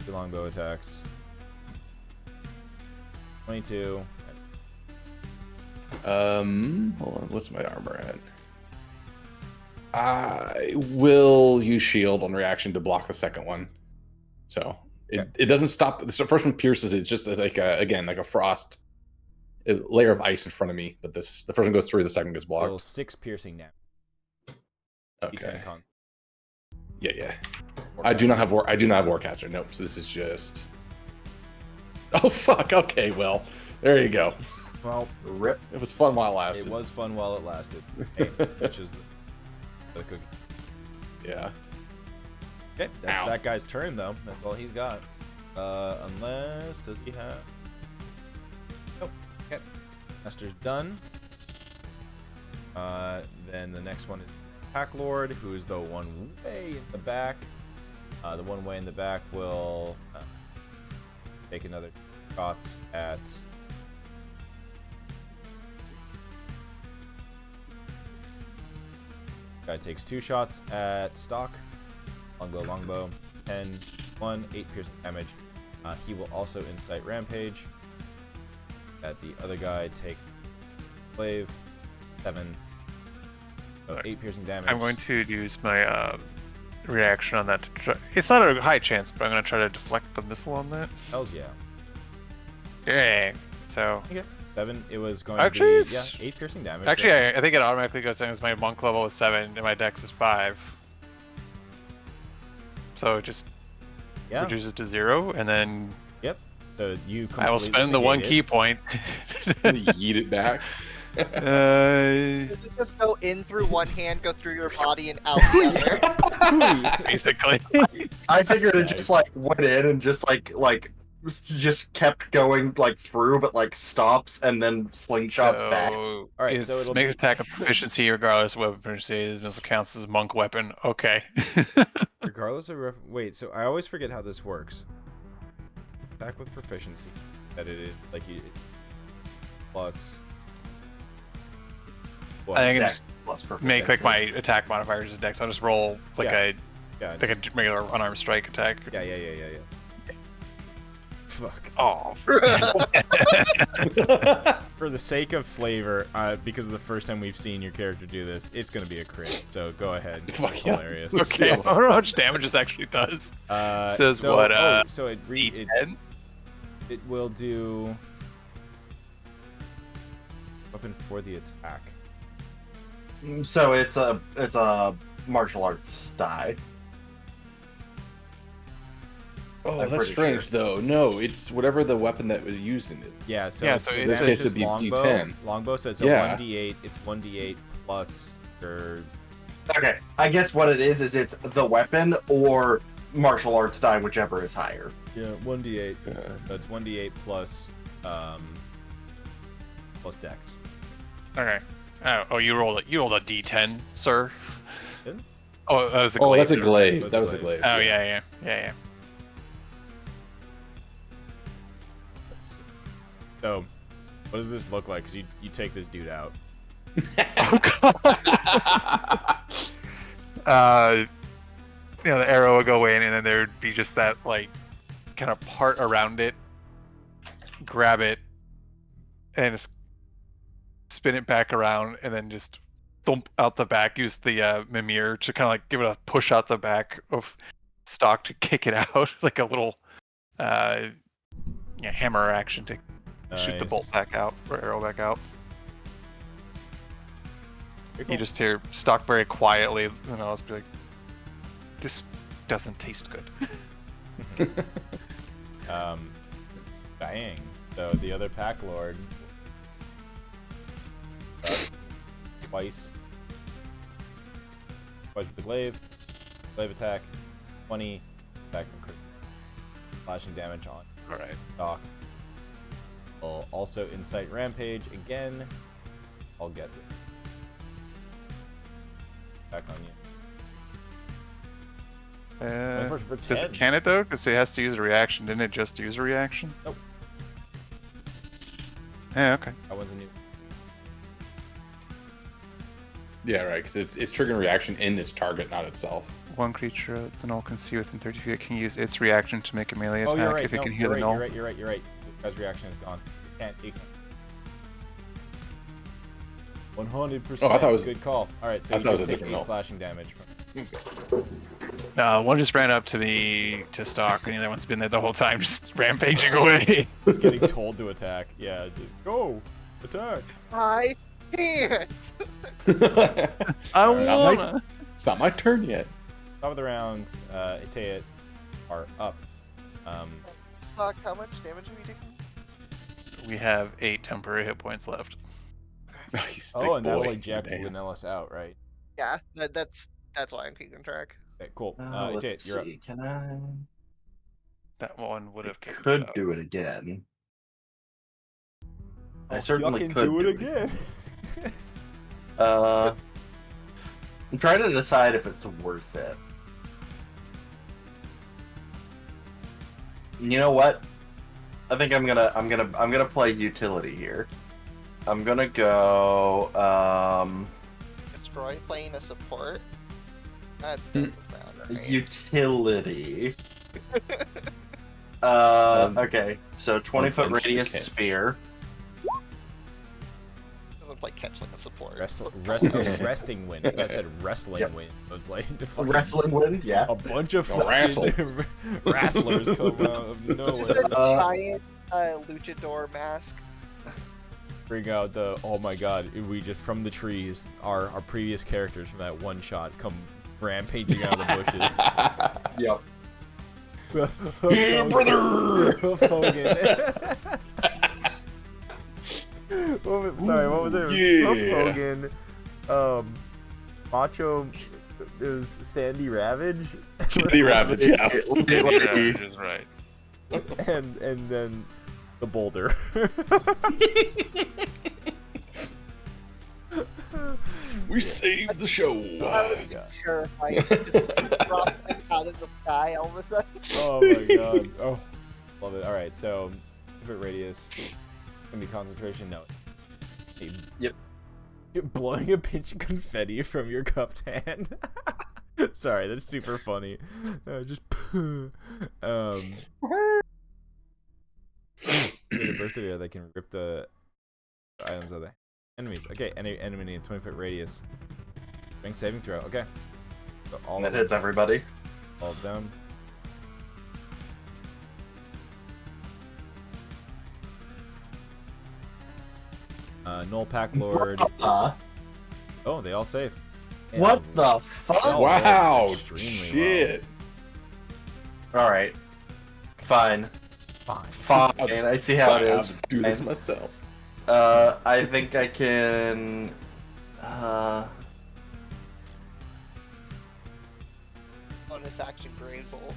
2 longbow attacks. 22. Hold on. What's my armor at? I will use shield on reaction to block the second one. So it doesn't stop. The first one pierces. It's just like a frost a layer of ice in front of me. But the first one goes through. The second gets Roll blocked. 6 piercing now. Okay. D10 con. Yeah. I do not have Warcaster. Nope. So this is just. Oh fuck. Okay. Well, there you go. Well, Rip. It was fun while it it lasted. was fun while it lasted. Hey, such as the cookie. Yeah. Okay, that's Ow. that guy's turn though. That's all he's got. Unless does he have? Nope. Okay. Master's done. Then the next one is Pack Lord, who's the one way in the back. The one way in the back will take another shots at Guy takes 2 shots at Stock. Longbow. 10, 1, 8 piercing damage. He will also incite Rampage. At the other guy takes Glaive. 7. So 8 piercing damage. I'm going to use my reaction on that to try. It's not a high chance, but I'm going to try to deflect the missile on that. Hells yeah. Yeah. So. Okay. 7. It was going Actually, to be 8 piercing damage. Actually, I think it automatically goes down as my monk level is 7 and my dex is 5. So it just reduces to 0, and then So you I will spend the 1 key point. Yeet it back. Does it just go in through one hand, go through your body, and out the other? Basically. I figured it Nice. just like went in and just just kept going like through, but like stops and then slingshots back. All right, it's so it'll makes be- attack a proficiency regardless of weapon proficiency. This missile counts as a monk weapon. Okay. Regardless of wait, so I always forget how this works. Attack with proficiency. That it is like you plus. What? I think I Dex just plus make like proficiency. my attack modifier as dex. I'll just roll like Yeah. a regular unarmed strike attack. Yeah. Fuck. Oh. For the sake of flavor, because of the first time we've seen your character do this, it's gonna be a crit. So go ahead. Fuck It's yeah. hilarious. Okay. I don't know how much damage this actually does. Says so, what, so it D10? it will do weapon for the attack. So it's a martial arts die. Oh, I'm that's pretty strange sure. though. No, it's whatever the weapon that was used in it. Yeah, so Yeah, it's so the in this damage case is it'd be longbow. D10. Longbow, so it's a Yeah. 1d8. It's 1d8 plus your. Okay, I guess what it is it's the weapon or martial arts die, whichever is higher. Yeah, 1d8. Uh, So it's 1d8 plus plus dex. Okay. Oh, you rolled a D10, sir. Didn't? Oh, that was the oh, glaive. that's a It glaive. was That a was a glaive. glaive. Oh yeah. So, what does this look like? Because you take this dude out. Oh god. The arrow would go in, and then there would be just that like kind of part around it. Grab it, and just spin it back around, and then just thump out the back. Use the Mimir to kind of like give it a push out the back of Stock to kick it out, like a little hammer action to shoot the bolt Nice. back out or arrow back out. Very You cool. just hear Stock very quietly, and I'll just be like, "This doesn't taste good." Bang. So the other pack lord. Twice with the glaive. Glaive attack. 20. Attack and crit. Slashing damage on All right. Doc. Will also incite rampage again. I'll get it. Back on you. For Does 10. it can it though? Because it has to use a reaction. Didn't it just use a reaction? Nope. Yeah. Okay. That one's a new. Yeah, right. Because it's triggering reaction in its target, not itself. One creature that the null can see within 30 feet can use its reaction to make a melee attack Oh, you're right. if it No, can you're hear the right, null. you're right. You're right. The guy's reaction is gone. You can't. 100%. Oh, I thought it was- good call. All right, so I you thought it was just a take different 8 null. slashing damage from. One just ran up to me to Stock, and the other one's been there the whole time, just rampaging away. Just getting told to attack. Yeah, just go attack. I can't. I It's not wanna. It's not my turn yet. Top of the round, Iteat are up. Stock, how much damage have you taken? We have 8 temporary hit points left. He's Oh, thick and that'll boy. eject Damn. Vanillis out, right? Yeah, that's why I'm keeping track. Okay, cool. Let's Iteat, you're up. see. Can I? That one would have kicked Could us out. do it again. I I'll certainly fucking could do it do again. I'm trying to decide if it's worth it. You know what? I think I'm gonna play utility here. I'm gonna go. destroy playing a support? That doesn't sound right. Utility. Okay, so 20-foot Unleash the radius catch. sphere. Doesn't play catch like a support. Resting wind. If I said wrestling Yep. wind, I was like fucking Wrestling wind, yeah. a bunch of A wrestle. fucking wrestlers come out of Just a nowhere. giant luchador mask. Bring out the oh my god! We just from the trees. Our previous characters from that one shot come rampaging out of the bushes. Yep. Yeah, brother! Hulk Hogan. Sorry, what was it? Yeah. Hulk Hogan. Macho is Sandy Ravage, Sandy Ravage, yeah. Yeah, is right. and then the Boulder. We saved the show. That would be terrifying. Just drop out of the sky all of a sudden. Oh my god. Oh, love it. All right, so pivot radius. Gonna be concentration. No. Yep. You're blowing a pinch of confetti from your cupped hand. Sorry, that's super funny. Just the burst of air that can rip the items of the enemies. Okay, any enemy in 20-foot radius. Strength saving throw. Okay. So all That of hits them. everybody. All of them. Null Pack Lord. Uh, Oh, they all save. And what the they fuck? all Wow, rolled extremely shit. Alright. Fine. well. Fine. Fine. I see how it I'll is. do this Fine. myself. I think I can. Bonus action Graves ult.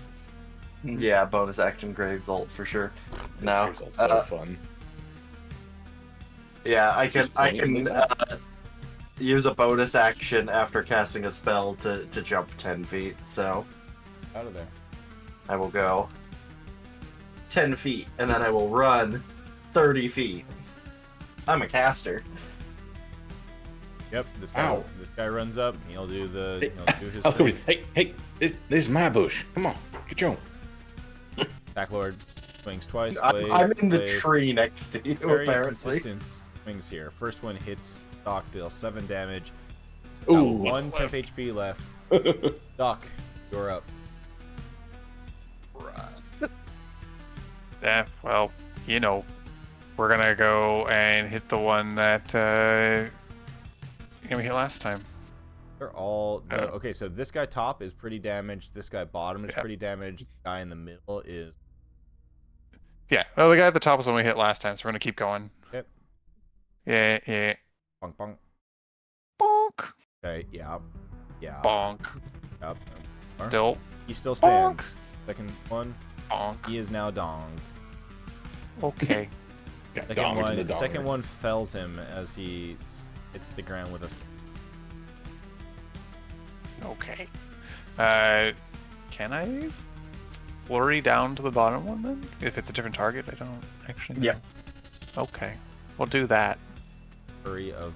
Yeah, bonus action Graves ult for sure. No. It's also so fun. Yeah, I Just can playing with use a bonus action after casting a spell to jump 10 feet, so Out of there. I will go 10 feet, and then I will run 30 feet. I'm a caster. Yep. This Ow. guy runs up. He'll do the. Hey, He'll do his oh, thing. hey, this is my bush. Come on, get your own. Pack Lord swings twice. I'm glaive, in the glaive. tree next to you, Very apparently. consistent swings here. First one hits Doc, deals 7 damage. Ooh. Got one temp HP left. Doc, you're up. Yeah, well, you know, we're gonna go and hit the one that we hit last time. They're all Oh. okay. So this guy top is pretty damaged. This guy bottom is Yeah. pretty damaged. The guy in the middle is Yeah, well, the guy at the top was the one we hit last time, so we're gonna keep going. Yep. Yeah, yeah. bonk bonk. Bonk. Okay, yeah, yeah. Bonk. Yep. Still He still stands. Second one, bonk. he is now donged. Okay. Got Second donged in one, the second donger. one fells him as he hits the ground with a. Okay. Can I flurry down to the bottom one then? If it's a different target, I don't actually know. Yep. Okay. We'll do that. Flurry of.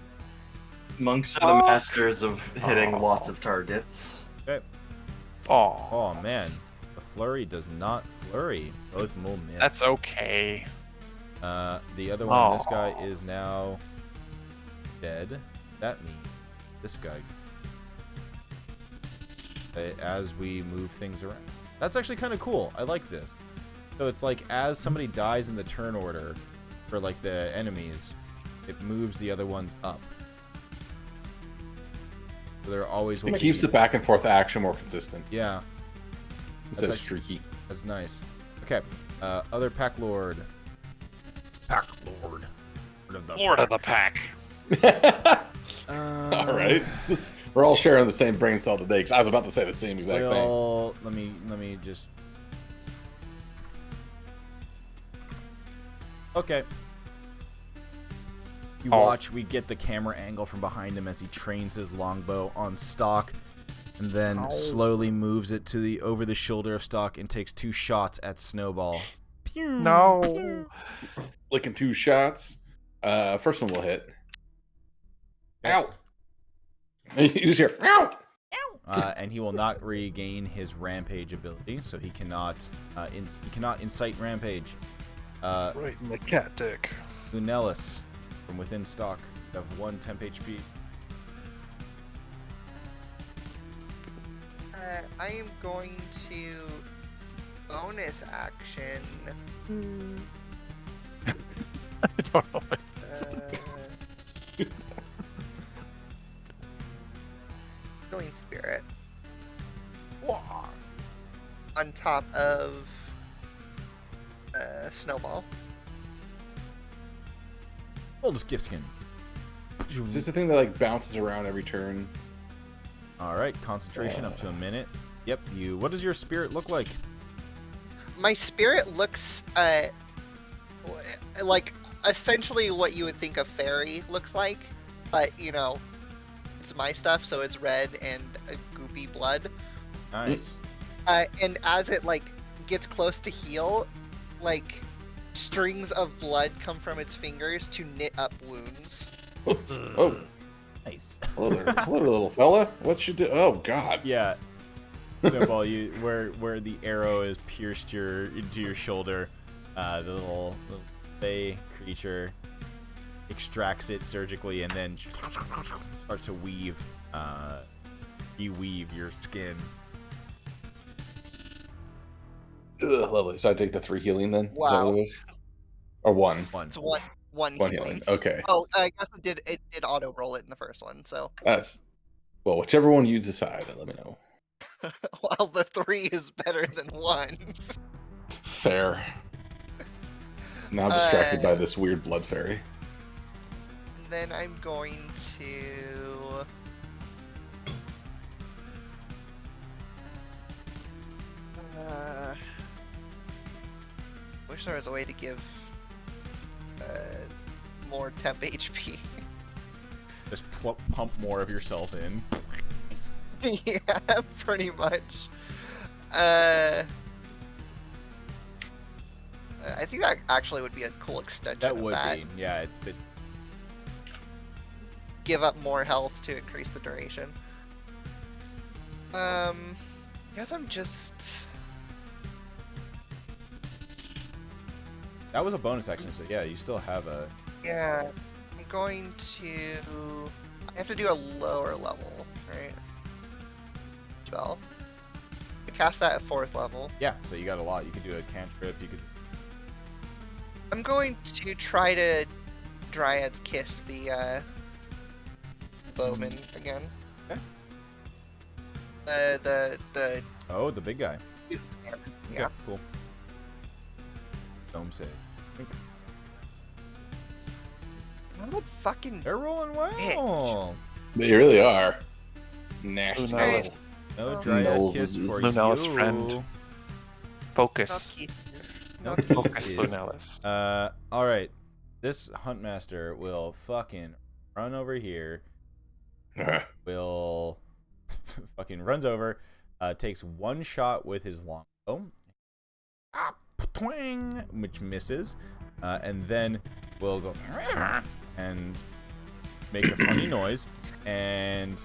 Monks are the masters of hitting Oh. lots of targets. Okay. Oh, Oh man, the flurry does not flurry. Both will miss. that's okay. The other one, this guy Aw. is now dead. That means this guy. As we move things around, that's actually kind of cool. I like this. So it's like as somebody dies in the turn order for like the enemies, it moves the other ones up. So they're always. It keeps the back and forth action more consistent Yeah, instead of That's streaky. that's nice. Okay, other Pack Lord. Pack Lord. Lord of the pack. All right, we're all sharing the same brain cell today. Because I was about to say the same exact thing. Well, let me just. Okay. You Oh. watch. We get the camera angle from behind him as he trains his longbow on Stock, and then Ow. slowly moves it to the over the shoulder of Stock and takes 2 shots at Snowball. Pew, No. pew. Licking 2 shots. First one will hit. Ow. And you just hear, ow! And he will not regain his rampage ability, so he cannot he cannot incite rampage. Right in the cat dick. Lunellus, from within stock, you have 1 temp HP. I am going to bonus action. I don't know. Healing Spirit. On top of Snowball. Old Skipskin. Is this the thing that like bounces around every turn? All right, concentration up to a minute. Yep. What does your spirit look like? My spirit looks like essentially what you would think a fairy looks like, but you know, it's my stuff, so it's red and goopy blood. Nice. And as it like gets close to heal, like strings of blood come from its fingers to knit up wounds. Oh, Nice. hello there, little fella. What you do? Oh God. Yeah. Snowball, where the arrow is pierced into your shoulder, the little fey creature extracts it surgically and then starts to weave your skin. Ugh, lovely. So I take the 3 healing then? Is that Wow. what it was? Or 1? One. It's one One healing. Okay. Oh, I guess it did auto roll it in the first one, so That's well, whichever one you decide, let me know. well the 3 is better than 1. Fair. Now I'm distracted by this weird blood fairy. And then I'm going to wish there was a way to give more temp HP. Just pump more of yourself in. Yeah, pretty much. I think that actually would be a cool extension That of would that. be. Yeah, it's Give up more health to increase the duration. Guess I'm just... that was a bonus action, so yeah, you still have a. Yeah, I'm going to... I have to do a lower level, right? 12. I cast that at 4th level. Yeah, so you got a lot. You could do a cantrip. You could. I'm going to try to Dryad's Kiss the bowman again. Okay. The Oh, the big guy. yeah. Okay, cool. Dome save. What about fucking They're rolling well. They really are. Nasty. Who knows? Alright. No Oh. dryad Knowles kiss is for Lunellus' you. friend. Focus. kisses? No Focus, kisses. Lunellus. All right. This huntmaster will fucking run over here. Will fucking runs over, takes 1 shot with his longbow, twang, which misses, and then will go and make a funny noise, and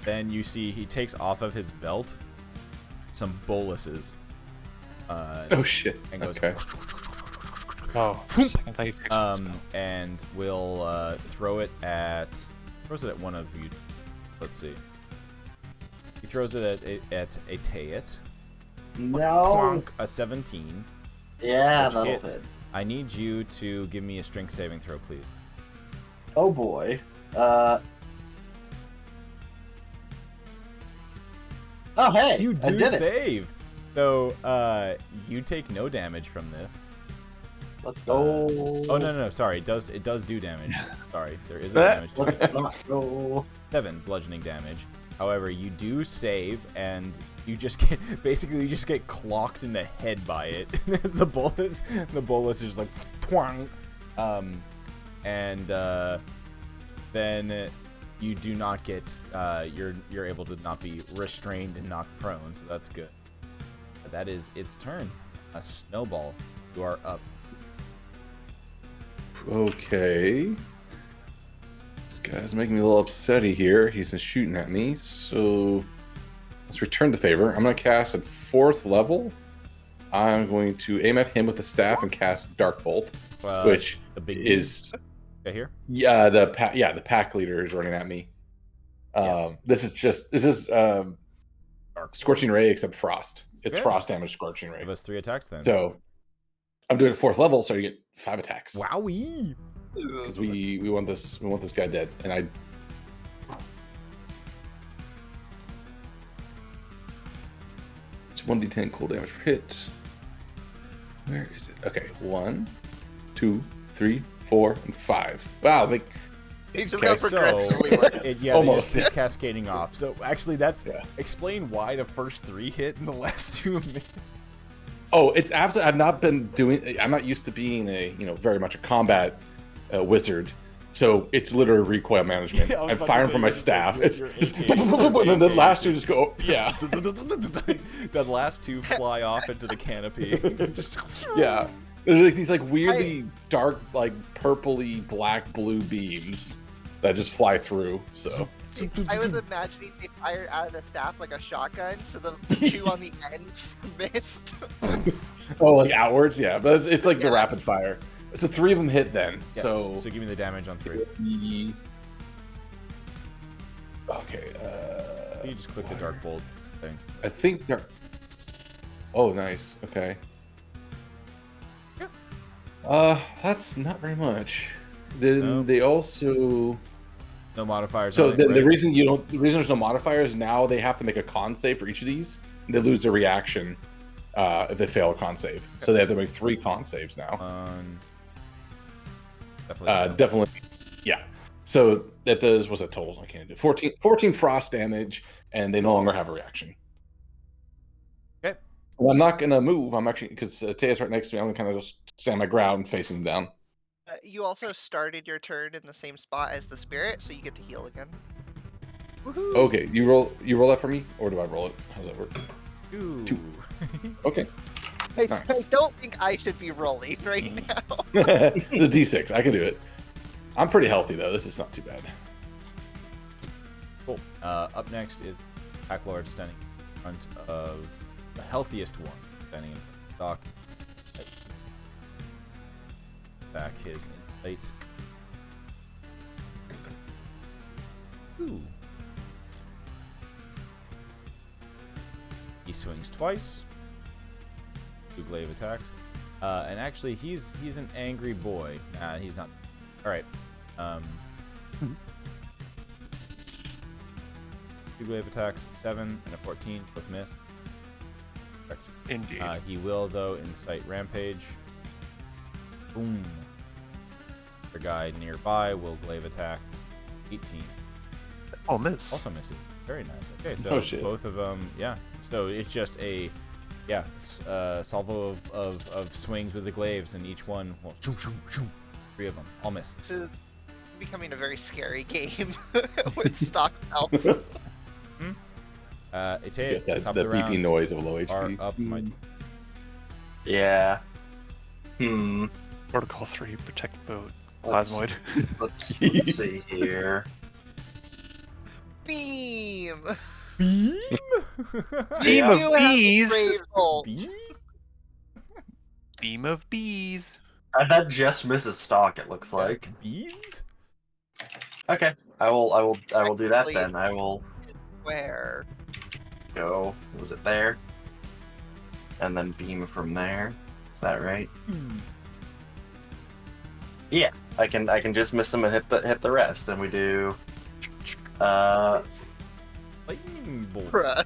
then you see he takes off of his belt some boluses, Oh shit. and goes Okay. Oh, I thought you fixed it. and will throws it at one of you. Let's see. He throws it at a Tayet. No. Clonk, a 17. Yeah, Which that'll hits. hit. I need you to give me a strength saving throw, please. Oh boy. Oh hey, You I do did it. save. So you take no damage from this. Let's go. Oh no, sorry. It does do damage. Sorry, there is a damage to it. Let's not go. 7 bludgeoning damage. However, you do save, and you just get clocked in the head by it. As the bolus is just like twang, and then you do not get you're able to not be restrained and knocked prone, so that's good. That is its turn. A Snowball, you are up. Okay. This guy's making me a little upsetty here. He's been shooting at me, so let's return the favor. I'm going to cast at 4th level. I'm going to aim at him with the staff and cast Dark Bolt, which the big is okay here. yeah the pack leader is running at me. This is Scorching Ray except Frost. It's Okay. Frost damage Scorching Ray. Give us 3 attacks then. So I'm doing it 4th level, so you get 5 attacks. Wowie! Because we want this guy dead, and I. It's 1d10 cool damage per hit. Where is it? Okay, 1, 2, 3, 4, and 5. Wow, like You just Okay, got So progressively worse. they Almost. just keep cascading off. So actually, that's Yeah. explain why the first 3 hit in the last 2 minutes. oh, it's absolutely. I've not been doing. I'm not used to being a very much a combat wizard. So it's literally recoil management. Yeah, I was I'm about to firing say, from my you're just staff. like, It's you're just AK, and then the AK. last two just go. Yeah, The last 2 fly off into the canopy. Just yeah. There's like these like weirdly dark, like purpley black blue beams that just fly through. So I was imagining they fired out of the staff like a shotgun, so the 2 on the ends missed. oh, like outwards, yeah. But it's like the Yeah. rapid fire. So 3 of them hit then. Yes. So give me the damage on 3. okay. You just click the dark bolt thing. I think they're. Oh, nice. Okay. That's not very much. Then No. they also. No modifiers. So on it, the right? reason the reason there's no modifiers now they have to make a con save for each of these. They lose their reaction if they fail a con save. So they have to make 3 con saves now. Definitely. Definitely, yeah. So that does what's that total? I can't do 14 frost damage, and they no longer have a reaction. Okay. Well, I'm not gonna move. I'm actually because Tea's right next to me. I'm gonna kind of just stand my ground, facing him down. You also started your turn in the same spot as the spirit, so you get to heal again. Woohoo! Okay, you roll that for me, or do I roll it? How's that work? 2. Okay, I Nice. don't think I should be rolling right now. the D6. I can do it. I'm pretty healthy though. This is not too bad. Cool. Up next is Pack Lord standing in front of the healthiest one, standing in front of Doc. Back his inflate. Ooh. He swings twice. 2 glaive attacks. And actually, he's an angry boy. Nah, he's not. All right. 2 glaive attacks, 7 and a 14, both miss. Correct. Indeed. He will, though, incite rampage. Boom. The guy nearby will glaive attack. 18. Oh, miss. Also misses. Very nice. Okay, so Oh, shit. both of them, yeah. So it's just a, salvo of swings with the glaives, and each one will shoo, shoo, shoo. 3 of them all miss. This is becoming a very scary game with stock health. It's Yeah, a that top the of the beeping round. noise of low Are HP. up my Yeah. Protocol 3, protect the Let's- plasmoid. Let's see here. Beam! beam. Beam You of do have bees! Brave Bolt. Beam? Beam of bees. That just misses stock. It looks like. Beads? Okay, I will do that Actually- then. I will Where? go. Was it there? And then beam from there. Is that right? Yeah, I can just miss them and hit the rest, and we do Lightning bolt. Bruh.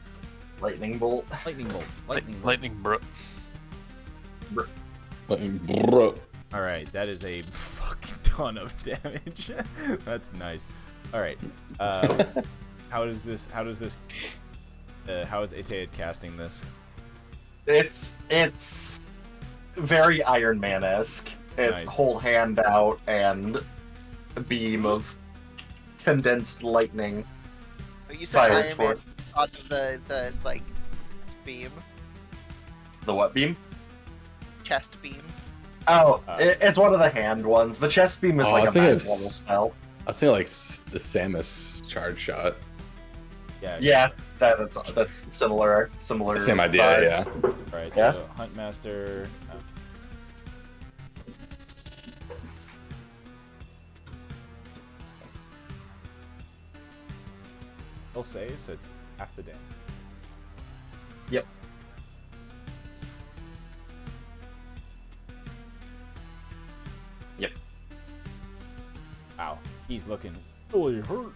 lightning bolt. Lightning bolt. Lightning bolt. Lightning bro. Bro. All right, that is a fucking ton of damage. That's nice. All right. How is Etead casting this? It's very Iron Man-esque. It's Nice. whole hand out and a beam of condensed lightning You said fires Iron Man forth. thought of the like chest beam. The what beam? Chest beam. Oh, Oh. it's one of the hand ones. The chest beam is Oh, I like a was thinking magic of level spell. was saying like the Samus charge shot. Yeah, that's similar. Same idea, vibes. yeah. Alright, Yeah. so Huntmaster. He'll save, so it's half the damage. Yep. Yep. Wow, he's looking really hurt.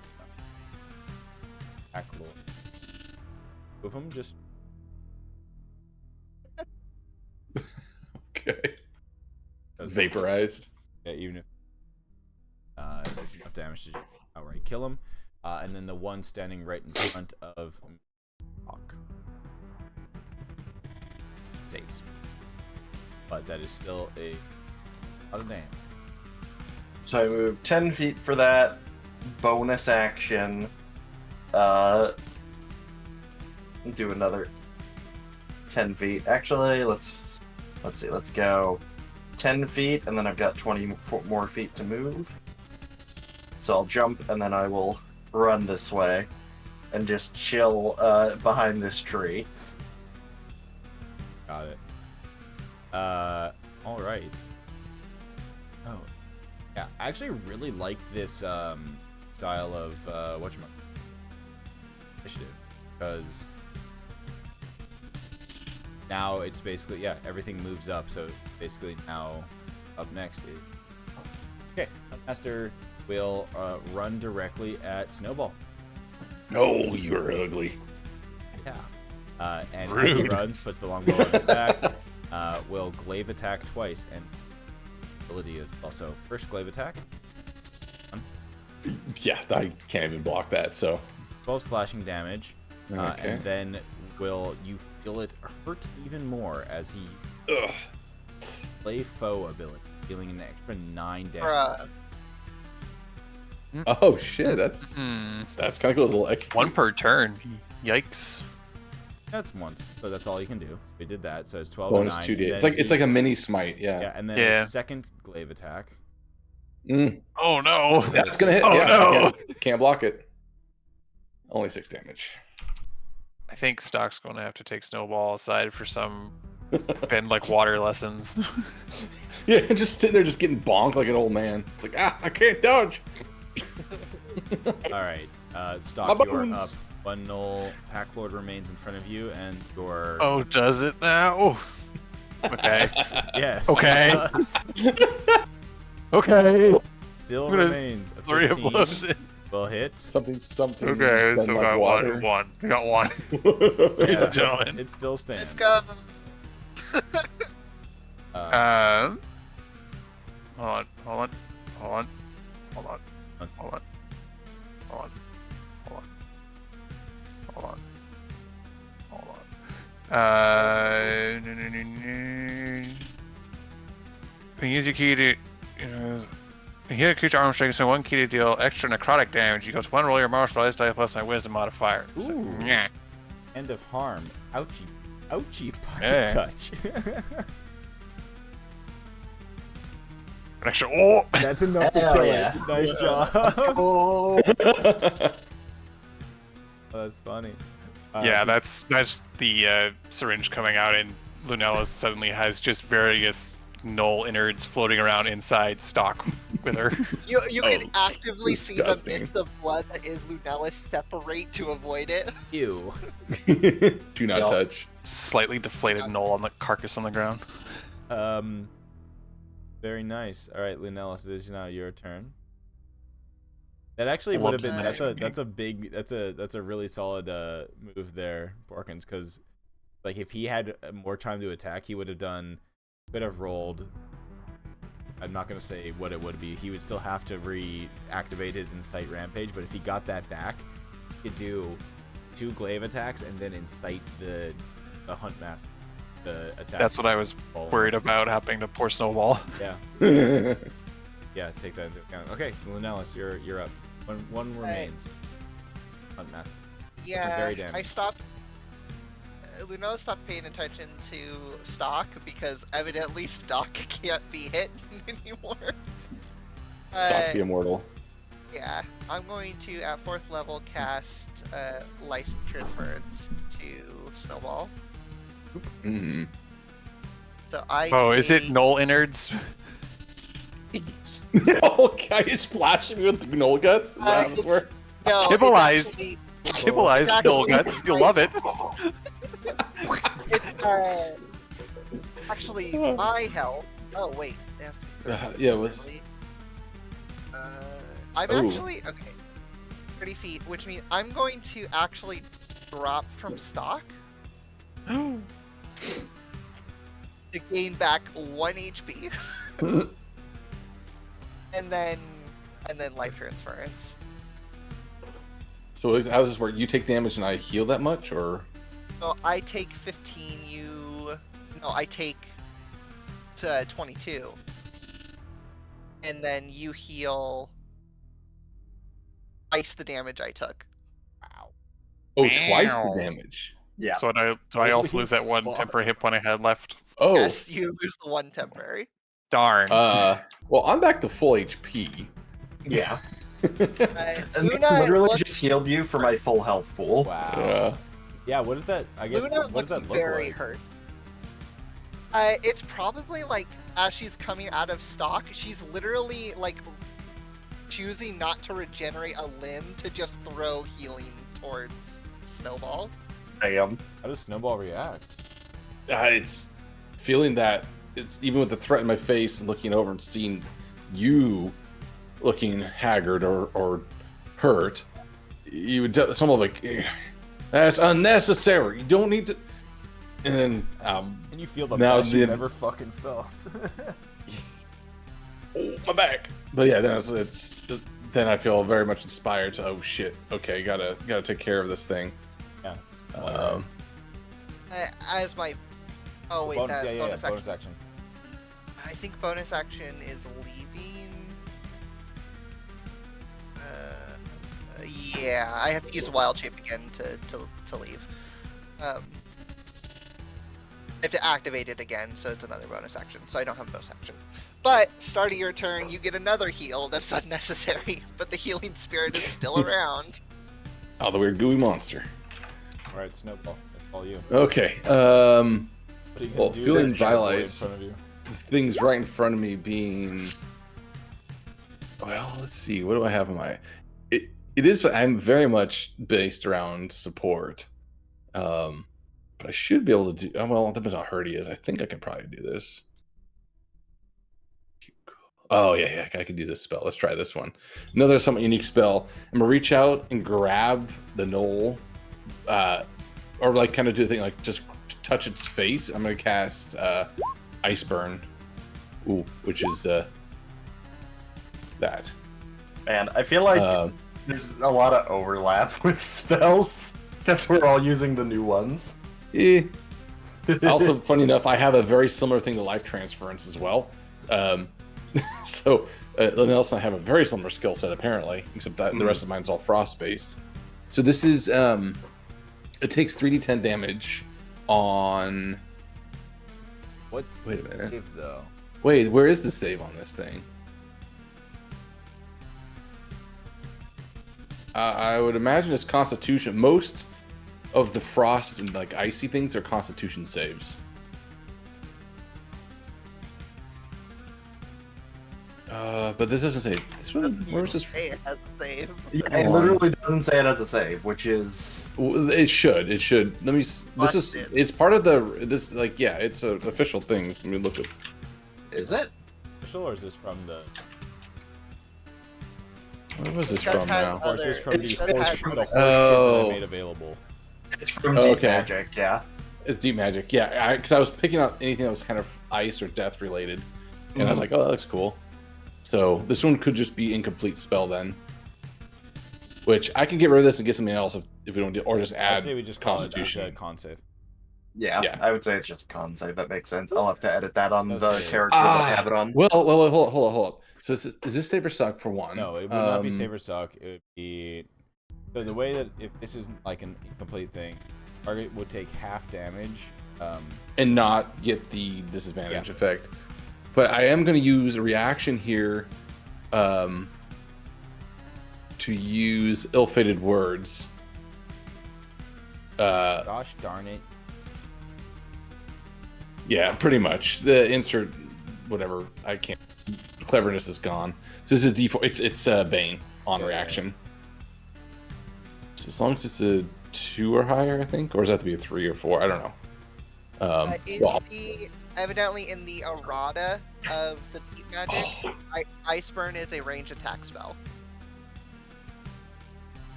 Attack Lord. Two of them just. Okay. does- Vaporized. Yeah, even if there's enough damage to just outright kill him. And then the one standing right in front of Hawk saves. But that is still a lot of damage. So I move 10 feet for that bonus action. Do another 10 feet. Actually, let's see. Let's go 10 feet, and then I've got 20 more feet to move. So I'll jump, and then I will run this way and just chill behind this tree. Got it. All right. Oh, yeah. I actually really like this style of initiative, because now it's basically everything moves up. So basically now up next is Master will run directly at Snowball. Oh, you're ugly. Yeah. And as he Rude. runs, puts the longbow on his back, will glaive attack twice, and ability is also first glaive attack, Yeah, I can't even block that. So 12 slashing damage, okay. and then will you feel it hurt even more as he Ugh. play foe ability, dealing an extra 9 damage. Bruh. Oh shit, that's Hmm. kind of cool. A little extra. One per turn. Yikes. That's once, so that's all you can do. So we did that. So it's 12 bonus and 9. 2D. and It's then like it's he- like a mini smite. yeah, Yeah. and then Yeah. a second glaive attack. Mm, Oh no. that's gonna hit. Oh, yeah, no. can't block it. Only 6 damage. I think Stock's going to have to take Snowball aside for some bend like water lessons. Yeah, just sitting there, just getting bonked like an old man. It's like I can't dodge. All right, My Stock, you're bones. up. One Null Pack Lord remains in front of you, and your Oh, does it now? Okay. yes, Okay. it does. Okay. Still I'm gonna remains a Flurry of 15 blows in. will hit. Something. Okay, bend so like got water. one. We got one. Ladies Yeah. and gentlemen. It still stands. Let's go. Hold on. Hold on. Hold on. Hold on. Hold on. Hold on. Hold on. Hold on. Hold on. When you use your key to hit a creature arm strikes and one key to deal extra necrotic damage. You go to one roll your martial dice die plus my wisdom modifier. So, Ooh. yeah. End of harm. Ouchie. Ouchie. Yeah. Touch. An extra. Oh. That's enough to Hell kill yeah. it. Nice job. Oh, That's funny. Yeah, that's the syringe coming out, and Lunella suddenly has just various null innards floating around inside Stock with her. You can Oh, actively see the disgusting. bits of blood that is Lunella separate to avoid it. Ew. Do not Yep. touch. Slightly deflated null on the carcass on the ground. Very nice. All right, Lunella, it is now your turn. That actually would have Whoops, been nice. that's a really solid move there, Borkins, because like if he had more time to attack, he would have rolled. I'm not gonna say what it would be. He would still have to reactivate his Incite Rampage, but if he got that back, he could do 2 glaive attacks and then incite the Hunt Master, the attack. That's what I was worried about happening to poor Snowball. Yeah, yeah. Take that into account. Okay, Lunellis, you're up. One remains. Hunt Master. Yeah, very damaged. I stopped. Lunella stopped paying attention to Stock because evidently Stock can't be hit anymore. Stop the immortal. Yeah, I'm going to at 4th level cast Life Transference to Snowball. Mm. So I Oh, is it take- Knoll innards? Oh, guy is splashing me with gnoll guts. Is that how this works? No, Kibble it's eyes. actually- Kibble eyes, It's Knoll actually- guts. You love it. It's actually my health. Oh wait, it has to be 30, Yeah, what's- really. I'm Ooh. actually okay. 30 feet, which means I'm going to actually drop from stock to gain back 1 HP, and then life transference. So how does this work? You take damage and I heal that much, or? So I take 15. I take 22, and then you heal twice the damage I took. Wow. Oh, twice the Wow. damage. Yeah. So do I also Holy lose that one fuck. temporary hit point I had left? Oh. Yes, you lose the 1 temporary. Darn. Well, I'm back to full HP. Yeah. Uh, And Luna literally looks, just healed you for my full health pool. Wow. Yeah. Yeah, what is that? I guess Luna what does looks that look very like? hurt. It's probably like as she's coming out of stock, she's literally like choosing not to regenerate a limb to just throw healing towards Snowball. Damn. How does Snowball react? It's feeling that it's even with the threat in my face and looking over and seeing you looking haggard or hurt. You would someone like, "Eh, that's unnecessary. You don't need to. And then And you feel the Now best you've the- ever fucking felt. oh, my back. But yeah, then it's then I feel very much inspired to, oh shit, okay, gotta take care of this thing. Yeah. As my oh wait, bonus, that yeah, bonus, bonus action. action. I think bonus action is leaving. Yeah, I have to use wild shape again to leave. I have to activate it again, so it's another bonus action. So I don't have a bonus action. But start of your turn, you get another heal that's unnecessary, but the healing spirit is still around. Oh, the weird gooey monster. All right, Snowball. That's all you. Okay. What are you gonna Well, do? feeling There's Triple in vitalized. front of you. This thing's right in front of me being, well, let's see, what do I have in my, it is, I'm very much based around support, but I should be able to do, well, it depends how hurt he is. I think I can probably do this. Oh yeah, I can do this spell. Let's try this one. Another somewhat unique spell. I'm gonna reach out and grab the knoll, or like kind of do a thing like just touch its face. I'm gonna cast Ice Burn, which is that. Man, I feel like there's a lot of overlap with spells because we're all using the new ones. Also, funny enough, I have a very similar thing to life transference as well. So Nelson and I have a very similar skill set apparently, except that the rest of mine's all frost based. So this is it takes 3d10 damage on. What's Wait a the minute. save, though? Wait, where is the save on this thing? I would imagine it's Constitution. Most of the frost and like icy things are Constitution saves. But this doesn't say this one. Where was this? Hey, it has to save. Yeah, it literally doesn't say it as a save, which is It should. It should. Let me. This is. Busted. It's part of the. This like yeah. It's an official thing. So let me look at. is it? Official, or is this from the? Where was this It does from have now? Or is this from It the does horse, have the other- horse shit that Oh. I made available? It's from Oh, Deep okay. Magic, yeah. It's deep magic. Yeah, because I was picking out anything that was kind of ice or death related, and I was like, oh, that looks cool. So this one could just be incomplete spell then. Which I can get rid of this and get something else if we don't do, or just I'd add say we just call Constitution. it a con save. Yeah, Yeah. I would say it's just a con save. That makes sense. I'll have to edit that on No the save. character that I have it on. Well, hold up. So is this save or suck for one? No, it would not be save or suck. It would be. So the way that if this isn't like an incomplete thing, target would take half damage. And not get the disadvantage Yeah. effect. But I am going to use a reaction here. to use ill-fated words. Gosh darn it. Yeah, pretty much. The insert, whatever. I can't. Cleverness is gone. So this is D4. It's Bane on reaction. So as long as it's a 2 or higher, I think, or does it have to be a 3 or 4? I don't know. Evidently in the errata of the Deep Magic, Ice Burn is a range attack spell.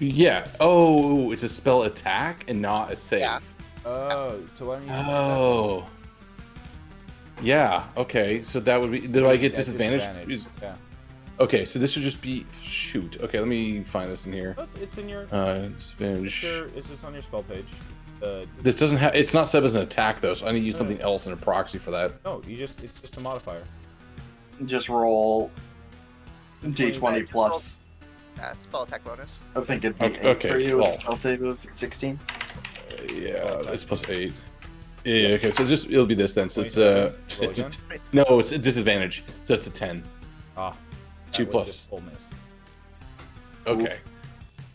Yeah. Oh, it's a spell attack and not a save. Yeah. Oh, so why don't you? Oh. Yeah. Okay. So that would be. Do I get disadvantage? Yeah. Okay. So this would just be. Shoot. Okay. Let me find this in here. It's in your. Disadvantage. Is this on your spell page? This doesn't have. It's not set as an attack though, so I need to use something else in a proxy for that. No, it's just a modifier. Just roll D20 plus. Spell attack bonus. I think it'd be Okay, 8 for you. well. Spell save of 16. Yeah, it's plus 8. Yeah. Okay. So it'll be this then. So it's Roll it's again? no, it's a disadvantage. So it's a 10. Ah. 2 that was plus. just full miss. Okay.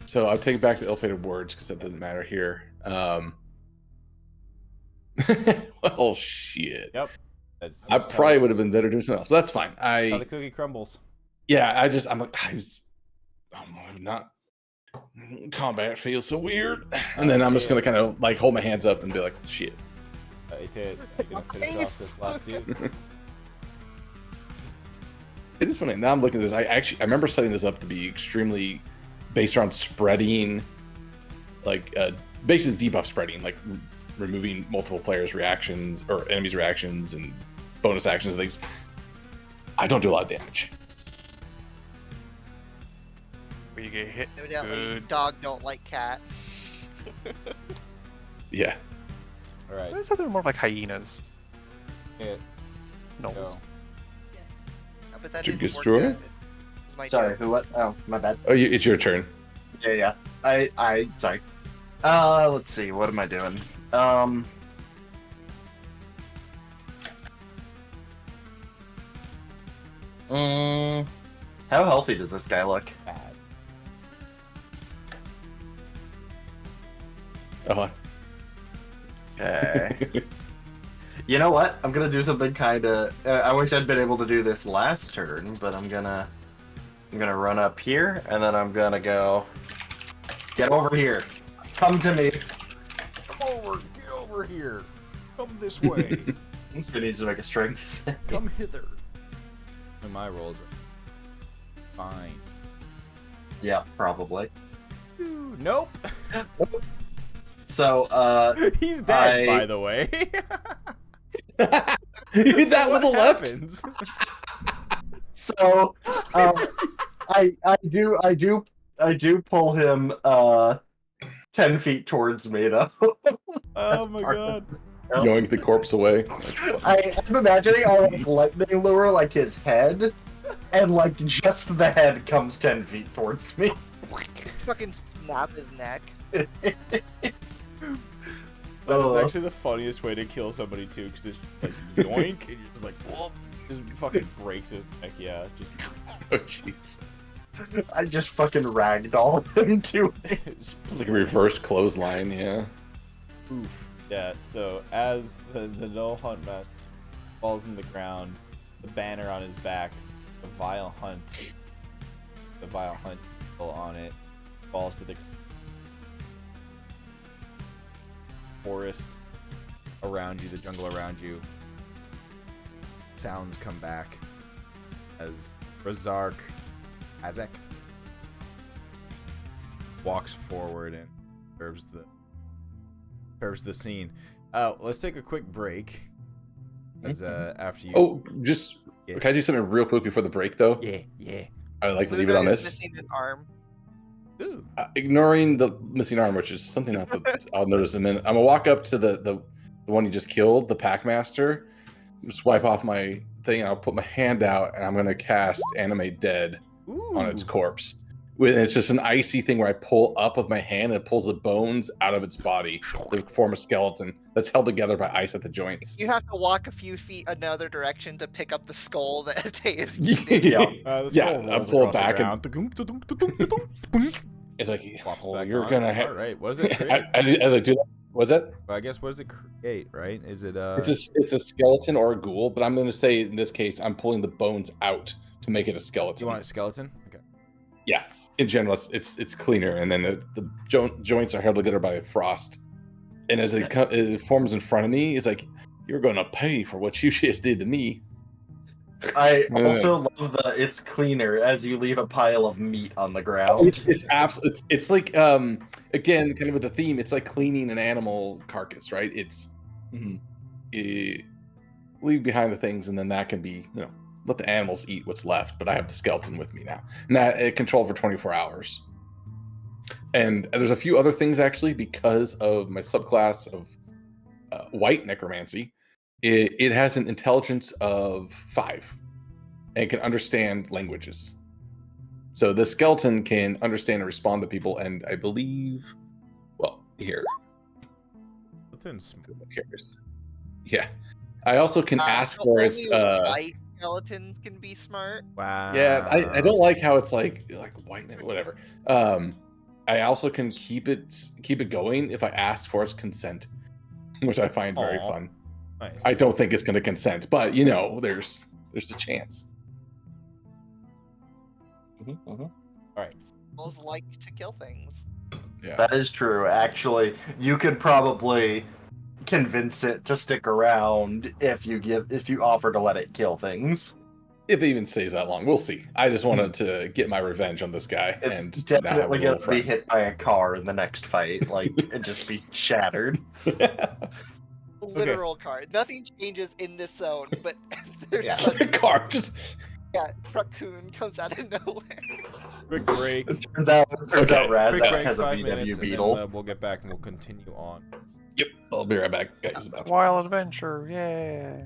So I'll take back the ill-fated words because that doesn't matter here. Well, shit. Yep. I probably would have been better doing something else, but that's fine. How the cookie crumbles. I'm not. Combat feels so weird, and then I'm just gonna kind of like hold my hands up and be like, shit. Hey, Ted, you gonna finish off this last dude? It is funny. Now I'm looking at this. I remember setting this up to be extremely based around spreading, like basically debuff spreading, like removing multiple players' reactions or enemies' reactions and bonus actions and things. I don't do a lot of damage. Where you get hit. Evidently, Good. dog don't like cat. Yeah. All right. I thought they were more like hyenas. Hit. No. Go. But that Did you didn't work destroy? good. It's my Sorry, turn. who what? Oh, my bad. Oh, it's your turn. Yeah. Sorry. Let's see. What am I doing? How healthy does this guy look? Bad. Oh. Okay. You know what? I'm gonna do something kind of. I wish I'd been able to do this last turn, but I'm gonna run up here, and then I'm gonna go. Get over here. Come to me. Get over here. Come this way. This guy needs to make a strength save. Come hither. And my rolls are fine. Yeah, probably. Nope. So, He's dead, I- by the way. You that What little left. happens? so, I do pull him 10 feet towards me though. Oh my part god. Yoink the corpse away. I'm imagining a like lightning lure like his head, and like just the head comes 10 feet towards me. Fucking snap his neck. That was actually the funniest way to kill somebody too, because it's like yoink, and you're just like, whoop, just fucking breaks his neck. Yeah, just. Oh jeez. I just fucking ragdoll him to it. It's like a reverse clothesline. Yeah. Oof. Yeah. So as the no hunt master falls in the ground, the banner on his back, the vile hunt symbol on it, falls to the forest around you, the jungle around you. Sounds come back as Razark Azek walks forward and curves the scene. Let's take a quick break. As after you. Oh, just Yeah. can I do something real quick before the break though? Yeah. I would like to leave it on Luna is this. missing an arm. Ooh. Ignoring the missing arm, which is something I'll notice in a minute. I'm gonna walk up to the one you just killed, the Packmaster. Just wipe off my thing, and I'll put my hand out, and I'm gonna cast Animate Dead on its corpse, It's just an icy thing where I pull up with my hand and it pulls the bones out of its body to form a skeleton that's held together by ice at the joints. You have to walk a few feet another direction to pick up the skull that Tay is eating. The Yeah, skull I rolls pull it across the back ground. It's like, Flops well, back you're on. gonna All have. right. What does it create? As I do that, what's that? Well, I guess what does it create? Right? Is it It's a skeleton or a ghoul, but I'm gonna say in this case I'm pulling the bones out to make it a skeleton. You want a skeleton? Okay. Yeah. In general, it's cleaner, and then the joints are held together by frost. And as it forms in front of me, it's like, you're gonna pay for what you just did to me. I also love the it's cleaner as you leave a pile of meat on the ground. It's like again, kind of with the theme. It's like cleaning an animal carcass, right? It's leave behind the things, and then that can be let the animals eat what's left. But I have the skeleton with me now, and that it controlled for 24 hours. And there's a few other things actually because of my subclass of white necromancy. It has an intelligence of 5 and can understand languages. So the skeleton can understand and respond to people, and I believe, well, here. Yeah. I also can ask So for only its white skeletons can be smart. Wow. yeah, I don't like how it's like white, whatever. I also can keep it going if I ask for its consent, which I find very Aw. fun. Nice. I don't think it's going to consent, but there's a chance. All right. Those like to kill things. Yeah. That is true. Actually, you could probably convince it to stick around if you offer to let it kill things. If it even stays that long, we'll see. I just wanted to get my revenge on this guy, It's and definitely going gonna be hit by a car in the next fight, and just be shattered. Literal card. Nothing changes in this zone, but there's Yeah. a car just. raccoon comes out of nowhere. Quick break. It turns out Quick Razak break. has a 5 VW minutes, Beetle. and then we'll get back and we'll continue on. Yep, I'll be right back. Guys, Wild adventure, yeah.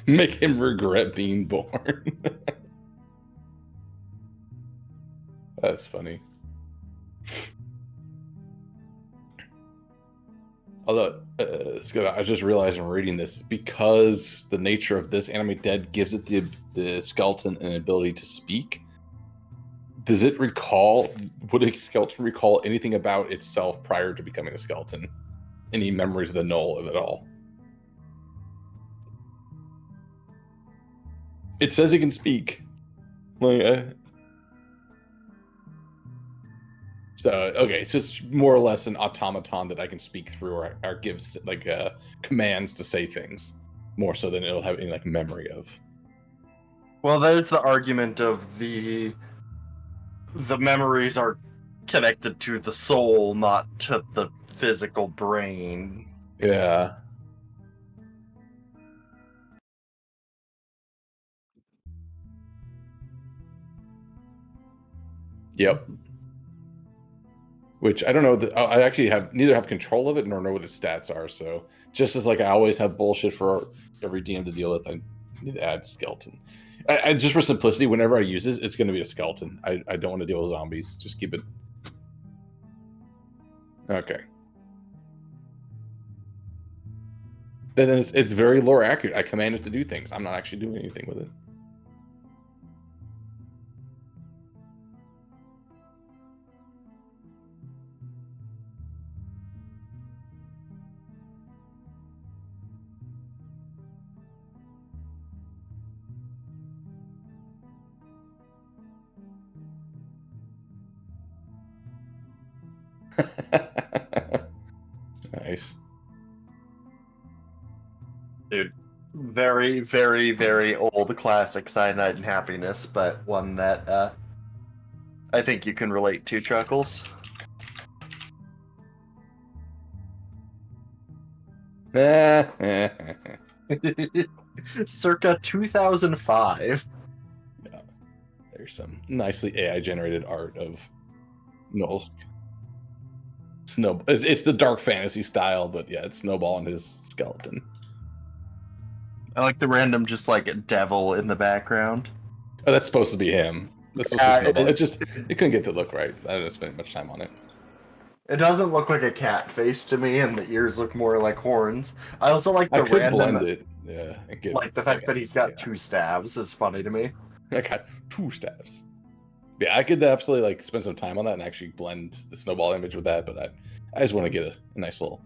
Make him regret being born. That's funny. Although, Scott, I just realized in reading this, because the nature of this Animate Dead gives it the skeleton an ability to speak. Does it recall? Would a skeleton recall anything about itself prior to becoming a skeleton? Any memories of the null of it all? It says it can speak. Like, so okay, it's just more or less an automaton that I can speak through or gives like commands to say things, more so than it'll have any like memory of. Well, there's the argument of the memories are connected to the soul, not to the physical brain. Yeah. Yep. Which I don't know. I actually neither have control of it nor know what its stats are. So just as like I always have bullshit for every DM to deal with, I need to add skeleton. I just for simplicity, whenever I use this, it's going to be a skeleton. I don't want to deal with zombies. Just keep it. Okay. Then it's very lore accurate. I command it to do things. I'm not actually doing anything with it. Nice. Dude, very, very, very old classic Cyanide and Happiness, but one that I think you can relate to, Chuckles. Circa 2005. Yeah. There's some nicely AI generated art of Noel's Snow. It's the dark fantasy style, but yeah, it's Snowball and his skeleton. I like the random just like devil in the background. Oh, that's supposed to be him. That's supposed to be Snowball. It couldn't get to look right. I didn't spend much time on it. It doesn't look like a cat face to me, and the ears look more like horns. I also like the I could random, blend it. Yeah, like the fact that he's got two staves is funny to me. I got two staves. Yeah, I could absolutely like spend some time on that and actually blend the Snowball image with that, but I just want to get a nice little,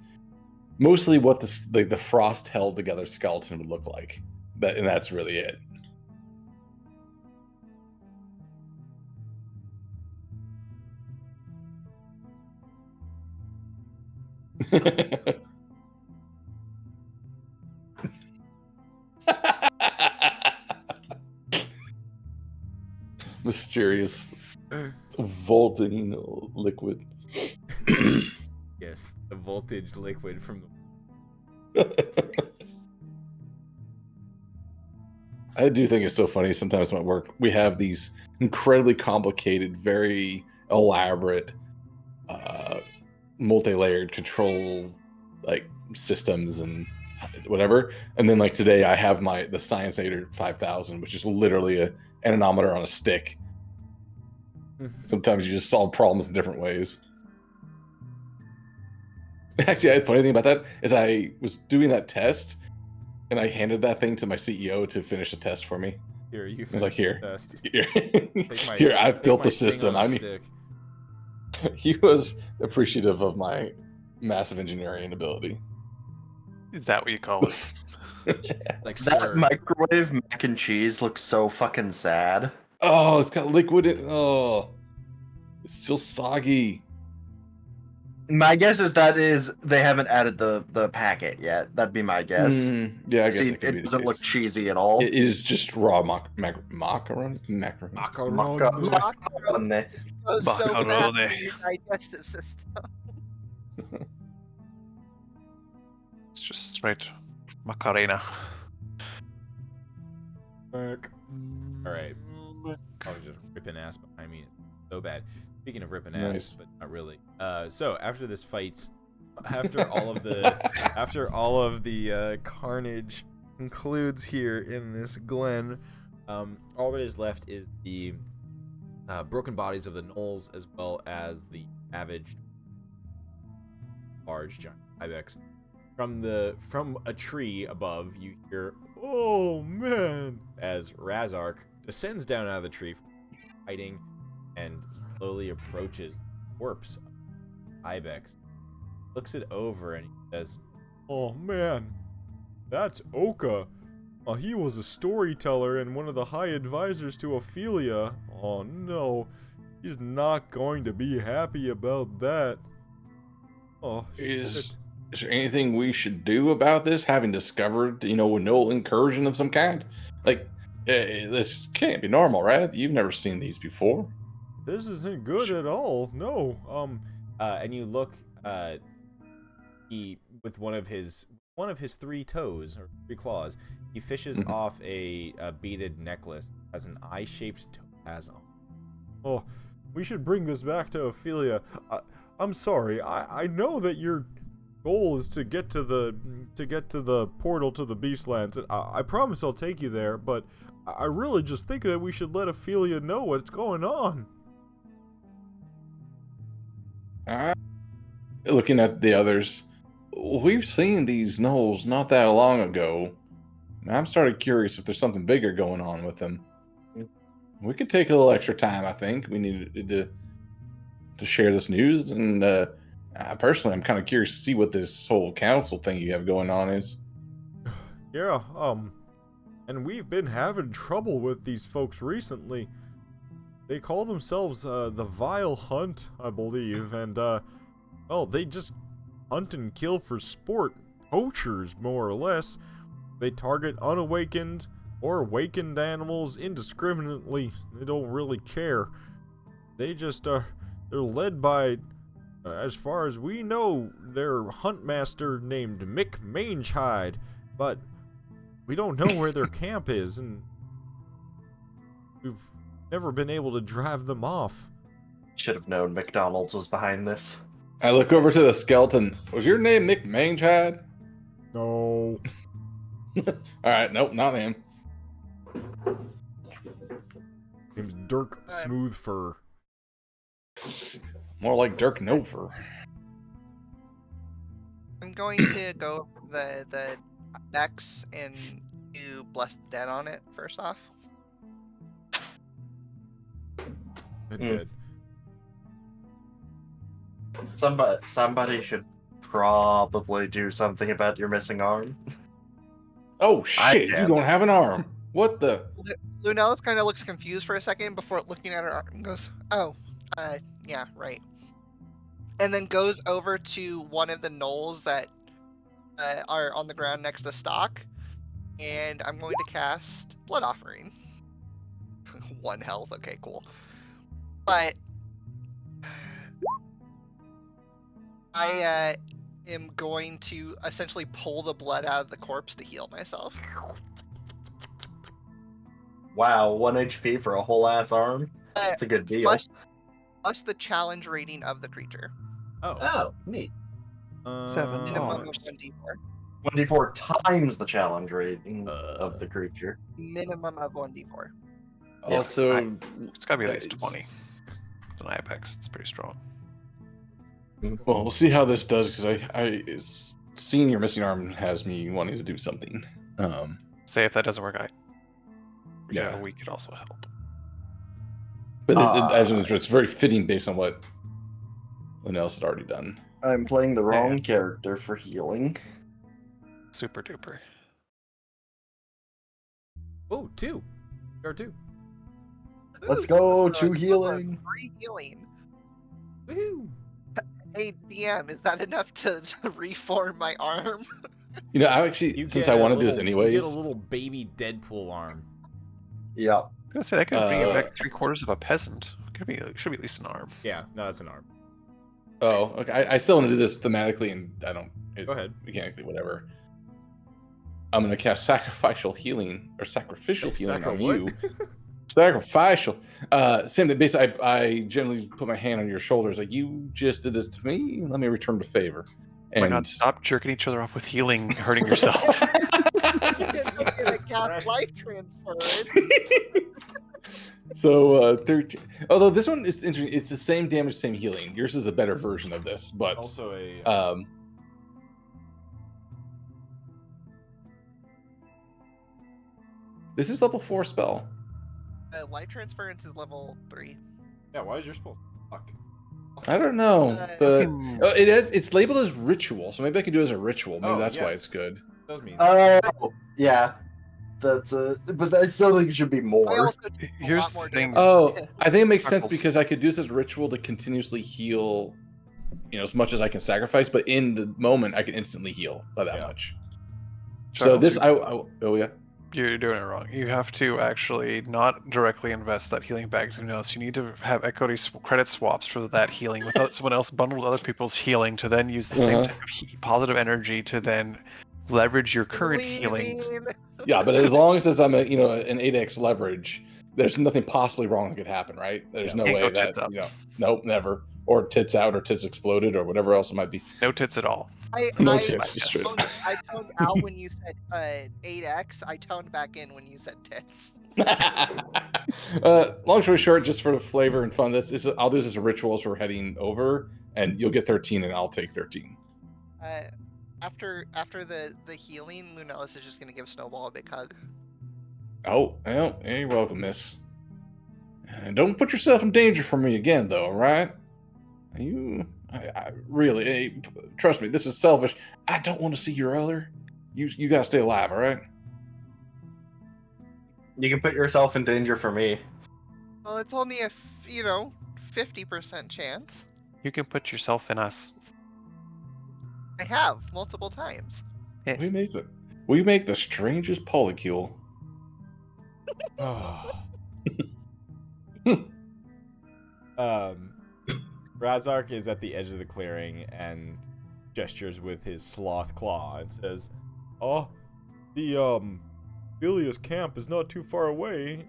mostly what the frost held together skeleton would look like. And that's really it. Mysterious vaulting liquid. Yes, the voltage liquid from the. I do think it's so funny sometimes at work. We have these incredibly complicated, very elaborate, multi-layered control like systems and whatever. And then like today I have the Science 5000, which is literally an anemometer on a stick. Sometimes you just solve problems in different ways. Actually, the funny thing about that is I was doing that test and I handed that thing to my CEO to finish the test for me. Here, you. I was like, here, test. here, I've built the system. He was appreciative of my massive engineering ability. Is that what you call it? Like, That sir, microwave mac and cheese looks so fucking sad. Oh, it's got liquid in. Oh, it's still soggy. My guess is they haven't added the packet yet. That'd be my guess. Yeah, I guess See, it could be it the doesn't look case. cheesy at all. It is just raw macaroni. Macaroni Macaroni. goes so fast Macaroni. in your digestive system. It's just straight Macarena. All right. I was just ripping ass behind me. So bad. Speaking of ripping ass, Nice. but not really. So after this fight, after all of the carnage concludes here in this glen, all that is left is the broken bodies of the gnolls, as well as the ravaged large giant ibex. From a tree above, you hear, "Oh man!" as Razark descends down out of the tree, hiding, and slowly approaches the corpse of the ibex. Looks it over and he says, "Oh man, that's Oka. He was a storyteller and one of the high advisors to Ophelia. Oh no, he's not going to be happy about that. Oh, Is there anything we should do about this? Having discovered, a no incursion of some kind? Like, this can't be normal, right? You've never seen these before. This isn't good at all. No. And you look, he with one of his 3 toes or 3 claws, he fishes off a beaded necklace as an eye-shaped topaz on. Oh, we should bring this back to Ophelia. I'm sorry. I know that your goal is to get to the portal to the Beastlands, and I promise I'll take you there. But I really just think that we should let Ophelia know what's going on. Looking at the others, we've seen these gnolls not that long ago, and I'm started curious if there's something bigger going on with them. We could take a little extra time. I think we need to share this news, and personally, I'm kind of curious to see what this whole council thing you have going on is. Yeah, and we've been having trouble with these folks recently. They call themselves the Vile Hunt, I believe, and well, they just hunt and kill for sport. Poachers, more or less. They target unawakened or awakened animals indiscriminately. They don't really care. They just they're led by, as far as we know, their huntmaster named Mick Mangehide, but we don't know where their camp is, and we've never been able to drive them off. Should have known McDonald's was behind this. I look over to the skeleton. Was your name Mick Mangehide? No. All right, nope, not him. Name's Dirk Smoothfur. More like Dirk Nover. I'm going to go the X and do Bless the Dead on it first off. Dead. Somebody should probably do something about your missing arm. Oh shit! You can. don't have an arm. What the? Lunella kind of looks confused for a second before looking at her arm and goes, "Oh, yeah, right." And then goes over to one of the gnolls that are on the ground next to Stock, and I'm going to cast Blood Offering. 1 health. Okay, cool. But I am going to essentially pull the blood out of the corpse to heal myself. Wow, 1 HP for a whole ass arm? That's a good deal. Plus the challenge rating of the creature. Oh, neat. 7. Minimum Oh, of 1d4. 1d4 times the challenge rating of the creature. Minimum of 1d4. Yeah, Also, it's gotta be at least Nice. 20. It's an Apex. It's pretty strong. well, we'll see how this does because seeing your missing arm has me wanting to do something. Say if that doesn't work, Yeah. we could also help. But it's very fitting based on what Linnell's had already done. I'm playing the wrong Yeah. character for healing. Super duper. Oh, 2. Or 2. Let's Ooh, go so to it's healing. Free healing. Woohoo! Hey, DM, is that enough to reform my arm? I actually, You since get I a want to do little- this anyways, you get a little baby Deadpool arm. Yeah. I was gonna say that could bring it back Uh, 3/4 of a peasant. Should be at least an arm. Yeah, no, that's an arm. oh, okay. I still want to do this thematically, and I don't. Go ahead. Mechanically, whatever. I'm gonna cast sacrificial healing or sacrificial healing on you. Sacrificial. Same thing. Basically, I generally put my hand on your shoulders, like you just did this to me. Let me return the favor. Oh my And god, stop jerking each other off with healing, hurting yourself. Gonna cast life transference. so 13. Although this one is interesting, it's the same damage, same healing. Yours is a better version of this, but Also a this is level 4 spell. Life transference is level 3. yeah. Why is your spell suck? I don't know, but Hmm. it's labeled as ritual, so maybe I can do it as a ritual. Maybe Oh, that's why yes. it's good. Does mean Oh, yeah. That's but I still think it should be I more. also do a Here's lot more the thing. damage. Oh, I think it makes sense Knuckles. because I could do this as a ritual to continuously heal, as much as I can sacrifice, but in the moment I can instantly heal by that Yeah. much. So Charles, this, oh yeah. You're doing it wrong. You have to actually not directly invest that healing back to someone else. You need to have equity credit swaps for that healing without someone else bundle with other people's healing to then use the same Uh-huh. type of positive energy to then leverage your current healing. Leaving. Yeah, but as long as I'm an 8x leverage, there's nothing possibly wrong that could happen, right? There's no Ain't way no that tits up. nope, never. Or tits out, or tits exploded, or whatever else it might be. No tits at all. No I tits, just straight. I toned out when you said 8x. I toned back in when you said tits. Long story short, just for the flavor and fun, I'll do this as a ritual as we're heading over, and you'll get 13, and I'll take 13. After the healing, Lunellis is just gonna give Snowball a big hug. Oh, well, you're welcome, miss. And don't put yourself in danger for me again, though, all right? I really, trust me, this is selfish. I don't want to see your other. You gotta stay alive, all right? You can put yourself in danger for me. Well, it's only a 50% chance. You can put yourself in us. I have multiple times. Yes. We make the strangest polycule. Razark is at the edge of the clearing and gestures with his sloth claw and says, Oh, the Bilious camp is not too far away.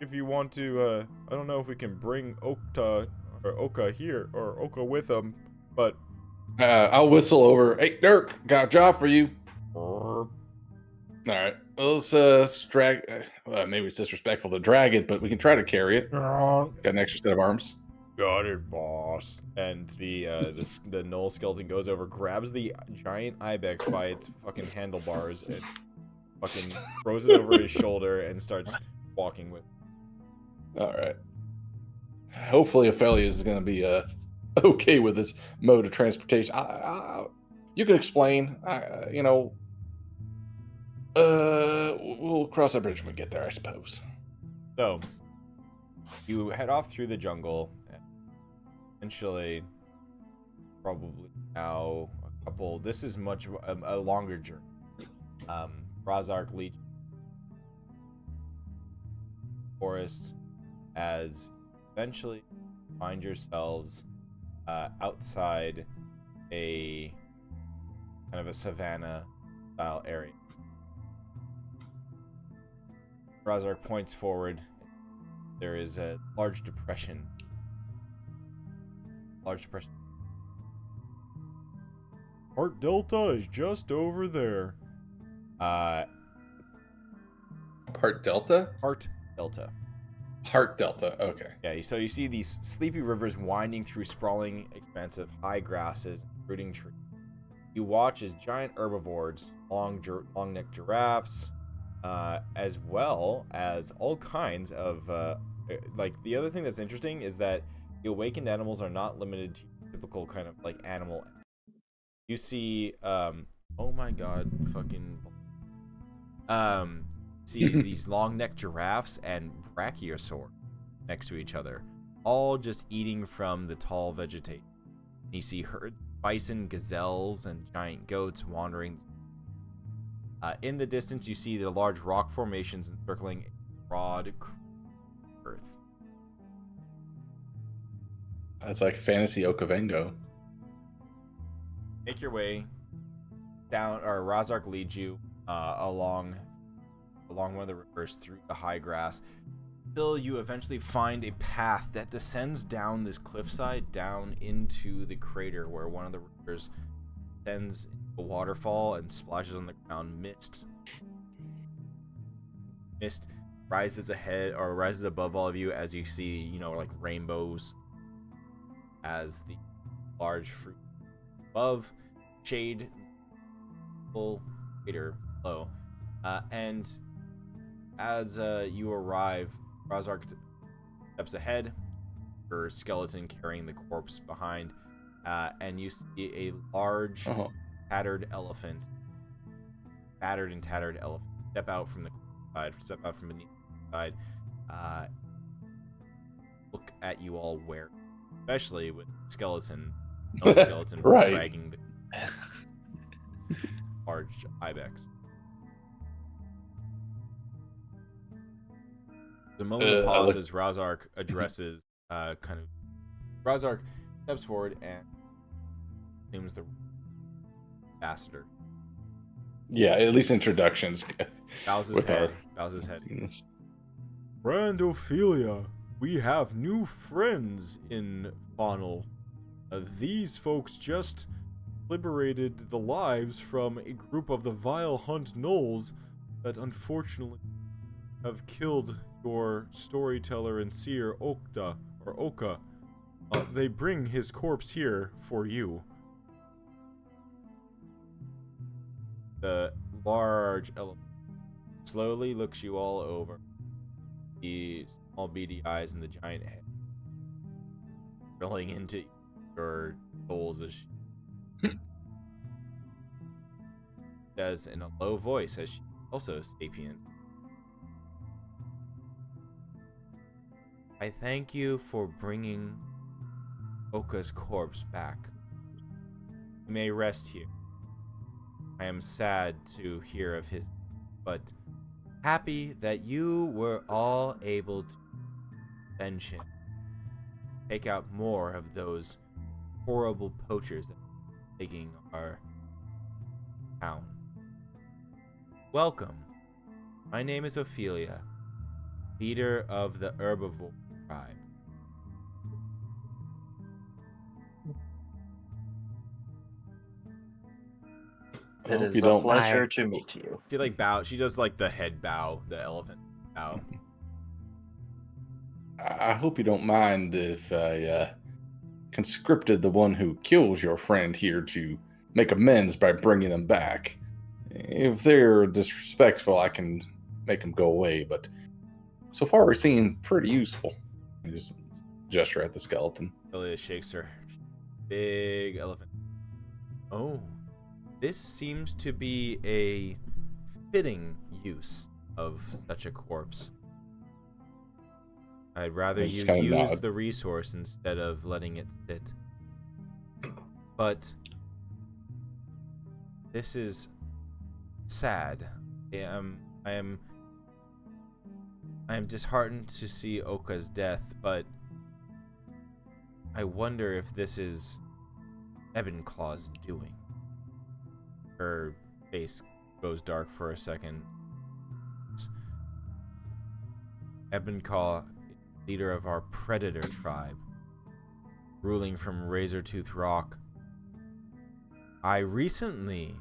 If you want to, I don't know if we can bring Oka here or Oka with him, but I'll whistle over. Hey, Dirk, got a job for you. Brr. All right, let's drag. Maybe it's disrespectful to drag it, but we can try to carry it. Got an extra set of arms. Got it, boss. and the Null skeleton goes over, grabs the giant ibex by its fucking handlebars, and fucking throws it over his shoulder and starts walking with. All right. Hopefully, Ophelia is going to be okay with this mode of transportation. You can explain. We'll cross that bridge when we get there, I suppose. So, you head off through the jungle, and eventually, probably now a couple. This is much a longer journey. Razark leads forest as eventually find yourselves outside a kind of a savanna style area. Razark points forward. There is a large depression. Heart Delta is just over there. Part Delta? Heart Delta. Heart Delta, okay. Yeah, so you see these sleepy rivers winding through sprawling, expansive high grasses and fruiting trees. You watch as giant herbivores, long-necked giraffes, as well as all kinds of the other thing that's interesting is that the awakened animals are not limited to typical kind of like animal. You see oh my god, fucking see these long-necked giraffes and brachiosaur next to each other, all just eating from the tall vegetation. You see herds, bison, gazelles, and giant goats wandering. In the distance, you see the large rock formations encircling a broad earth. That's like fantasy Okavango. Make your way down, or Razark leads you along one of the rivers through the high grass, till you eventually find a path that descends down this cliffside down into the crater where one of the rivers descends into a waterfall and splashes on the ground. Mist rises ahead or rises above all of you as you see, like rainbows as the large fruit above, shade full crater below. And as you arrive, Razark steps ahead, her skeleton carrying the corpse behind, and you see a large, battered and tattered elephant step out from beneath the side, look at you all especially with skeleton Right. dragging the large ibex. The moment of pause as Razark addresses Razark steps forward and assumes the ambassador. Yeah, at least introductions. Bows his head. Friend Ophelia, we have new friends in Faunal. These folks just liberated the lives from a group of the Vile Hunt Gnolls that unfortunately have killed your storyteller and seer Oka. They bring his corpse here for you. The large elephant slowly looks you all over. The small beady eyes and the giant head drilling into your souls as she says in a low voice, as she's also sapient. I thank you for bringing Oka's corpse back. You may rest here. I am sad to hear of his, but happy that you were all able to avenge him. Take out more of those horrible poachers that are plaguing our town. Welcome. My name is Ophelia, leader of the herbivore tribe. It is a pleasure to meet you. She bows. She does the head bow, the elephant bow. I hope you don't mind if I conscripted the one who kills your friend here to make amends by bringing them back. If they're disrespectful, I can make them go away, but so far we seem pretty useful. I just gesture at the skeleton. Ophelia shakes her big elephant. Oh, this seems to be a fitting use of such a corpse. I'd rather you use the resource instead of letting it sit. But this is sad. I am disheartened to see Oka's death, but I wonder if this is Ebenclaw's doing. Her face goes dark for a second. Ebenclaw, leader of our predator tribe, ruling from Razortooth Rock. I recently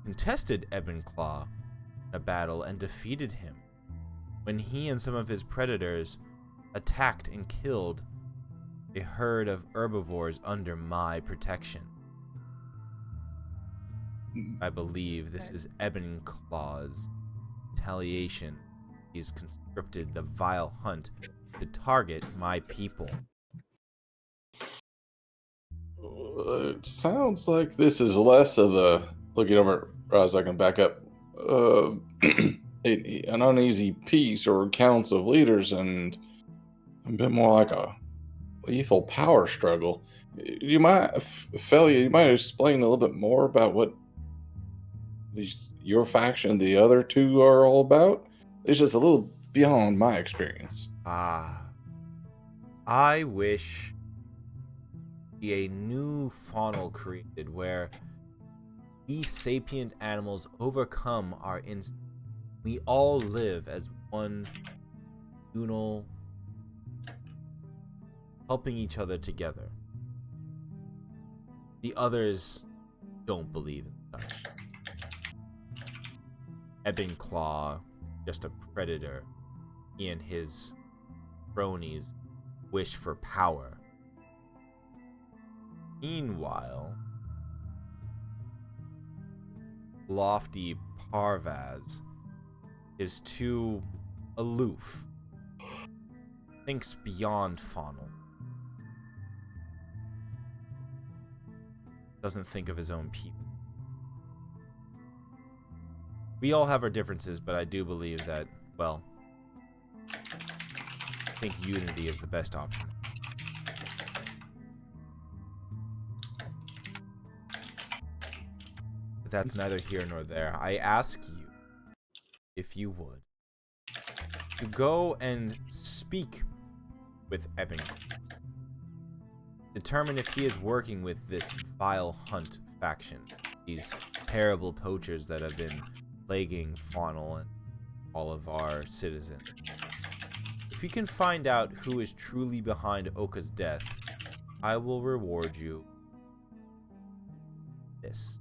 contested Ebenclaw in a battle and defeated him when he and some of his predators attacked and killed a herd of herbivores under my protection. I believe this is Ebenclaw's retaliation. He's conscripted the Vile Hunt to target my people. It sounds like this is less of a, looking over as I can back up, an uneasy peace or council of leaders and a bit more like a lethal power struggle. You might, Ophelia, you might explain a little bit more about what your faction and the other two are all about? It's just a little beyond my experience. I wish a new faunal created where these sapient animals overcome our instinct. We all live as one unal, helping each other together. The others don't believe in such. Ebenclaw, just a predator. He and his cronies wish for power. Meanwhile, Lofty Parvaz is too aloof. Thinks beyond Faunal. Doesn't think of his own people. We all have our differences, but I do believe that, well, I think unity is the best option. But that's neither here nor there. I ask you, if you would, to go and speak with Ebenclaw. Determine if he is working with this vile Hunt faction. These terrible poachers that have been plaguing Faunal and all of our citizens. If you can find out who is truly behind Oka's death, I will reward you this.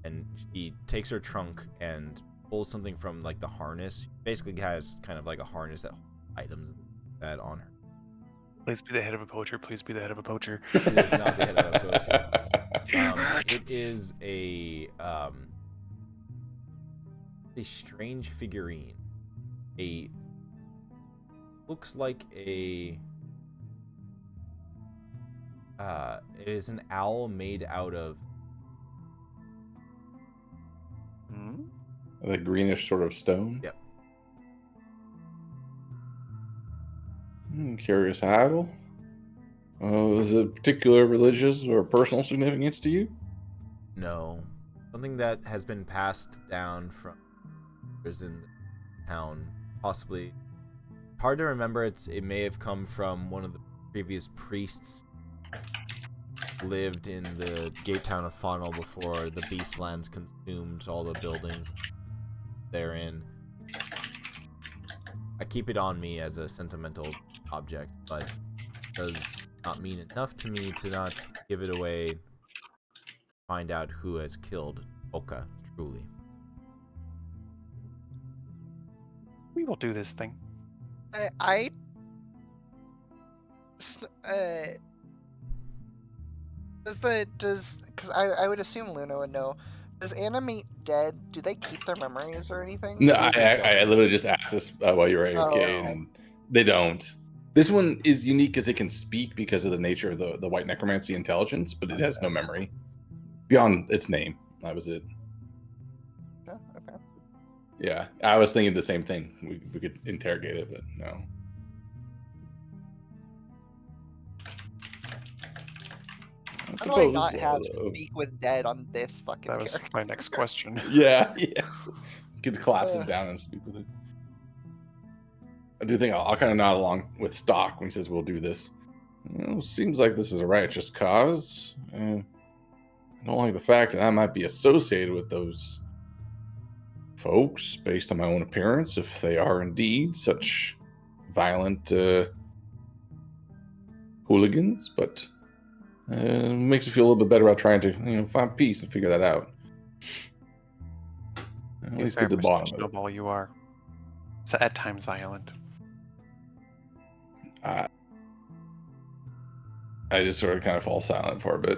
And she takes her trunk and pulls something from like the harness. Basically has kind of like a harness that holds items that on her. Please be the head of a poacher. Please be the head of a poacher. It is not the head of a poacher. It is a strange figurine. Looks like a it is an owl made out of The greenish sort of stone. Yep. Curious idol. Is it particular religious or personal significance to you? no, something that has been passed down from others in the town. Possibly hard to remember. It may have come from one of the previous priests lived in the gate town of Faunal before the Beastlands consumed all the buildings therein. I keep it on me as a sentimental object, but it does not mean enough to me to not give it away. Find out who has killed Oka, truly. We will do this thing. Because I would assume Luna would know. Does animate dead? Do they keep their memories or anything? No, I literally just asked this while you were AFK, and they don't. This one is unique because it can speak because of the nature of the white necromancy intelligence, but it has no memory beyond its name. That was it. Oh, okay. Yeah, I was thinking the same thing. We could interrogate it, but no. How do I not have speak with dead on this fucking That was character? my next question. Yeah. Could collapse it down and speak with it. I do think I'll kind of nod along with Stock when he says we'll do this. Seems like this is a righteous cause. I don't like the fact that I might be associated with those folks based on my own appearance, if they are indeed such violent hooligans, but it makes me feel a little bit better about trying to find peace and figure that out. At least get to the bottom of it. Snowball, you are. So at times violent. I just sort of kind of fall silent for a bit.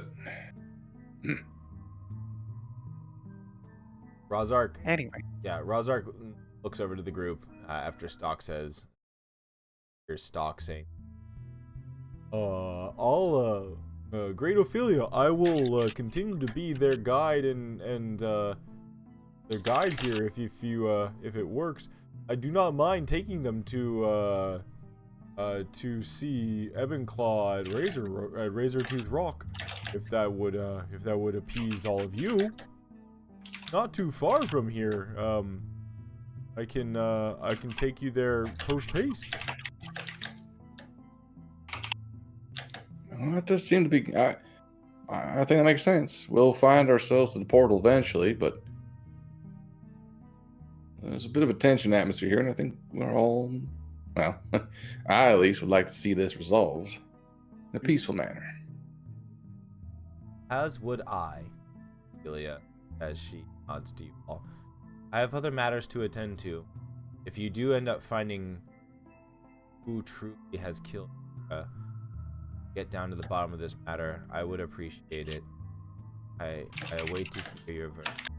Razark. Anyway. Yeah, Razark looks over to the group after Stock says, here's Stock saying, Great Ophelia, I will continue to be their guide and their guide here if it works. I do not mind taking them to see Ebenclaw at Razortooth Rock, if that would appease all of you. Not too far from here. I can take you there post haste. Well, that does seem to be. I think that makes sense. We'll find ourselves at the portal eventually, but there's a bit of a tension atmosphere here, and I think we're all. Well, I at least would like to see this resolved in a peaceful manner. as would I. Ophelia, as she nods to you all. I have other matters to attend to. If you do end up finding who truly has killed get down to the bottom of this matter, I would appreciate it. I await to hear your verdict.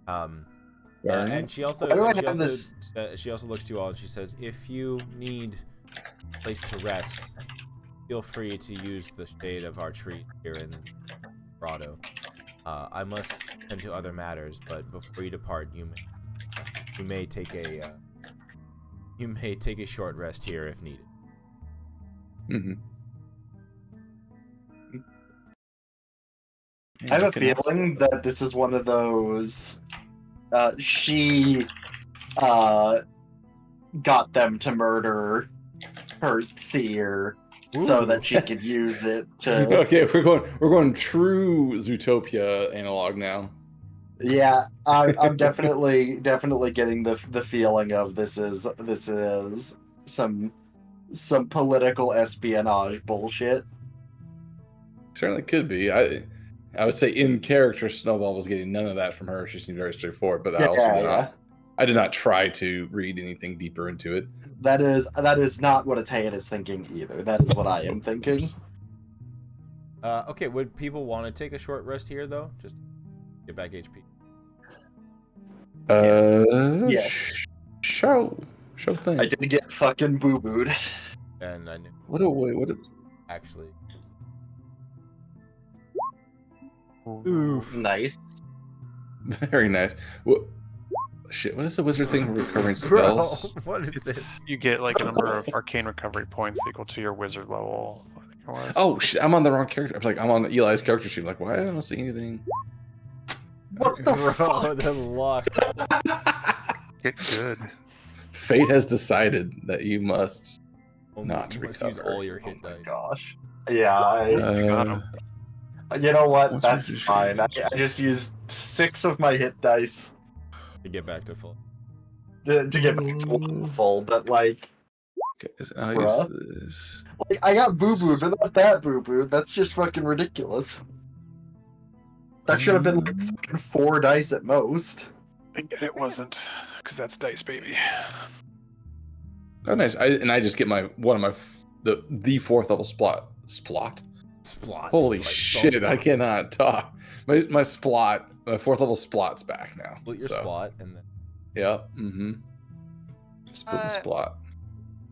And she also Why do I have this? she also looks to you all and she says, if you need a place to rest, feel free to use the shade of our tree here in Grotto. I must tend to other matters, but before you depart, you may take a short rest here if needed. Mm-hmm. I have a feeling that this is one of those. She got them to murder her seer so that she could use it to. Okay, we're going true Zootopia analog now. Yeah, I'm definitely getting the feeling of this is some political espionage bullshit. Certainly could be. I would say in character, Snowball was getting none of that from her. She seemed very straightforward, but I did not try to read anything deeper into it. That is not what Atayat is thinking either. That is what I am thinking. Okay, would people want to take a short rest here though? Just get back HP. Yes. Show thing. I did get fucking boo-booed. And I knew What actually. Oof. Nice. Very nice. What is the wizard thing for recovering Bro, spells? what is this? It's, you get like a number of arcane recovery points equal to your wizard level. I think it was. Oh shit, I'm on the wrong character. I'm on Eli's character sheet. Like, why I don't see anything? What the Bro, fuck? the luck. Get good. Fate has decided that you must not You must use recover. all your Oh hit my dice. gosh. Yeah, got him. you know what? What's That's with your fine. I shades? just used 6 of my hit dice To get back to full. to get back to one full, but like I'll use Bruh. this. I got boo-booed, but not that boo-booed. That's just fucking ridiculous. That should have been like fucking 4 dice at most. And yet it wasn't, because that's dice, baby. Oh, nice. I just get the 4th level splot. Splot. Holy Split, shit! spell I cannot talk. My 4th level splot's back now. Split your so. splot and then. Yep. Mm-hmm. Split my splot.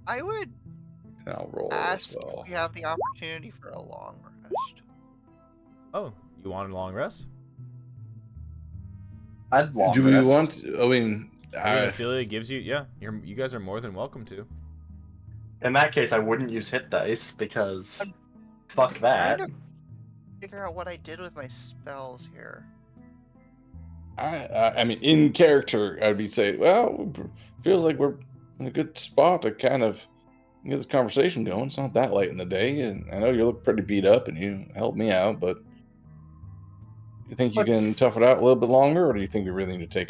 I would And I'll roll ask as well. if we have the opportunity for a long rest. Oh, you want a long rest? I'd long Do we rest. want? I mean, Ophelia gives you. Yeah, you guys are more than welcome to. In that case, I wouldn't use hit dice because fuck that. Trying to figure out what I did with my spells here. I mean, in character, I'd be saying, well, feels like we're in a good spot to kind of get this conversation going. It's not that late in the day, and I know you look pretty beat up, and you helped me out, but you think you can Let's- tough it out a little bit longer, or do you think we really need to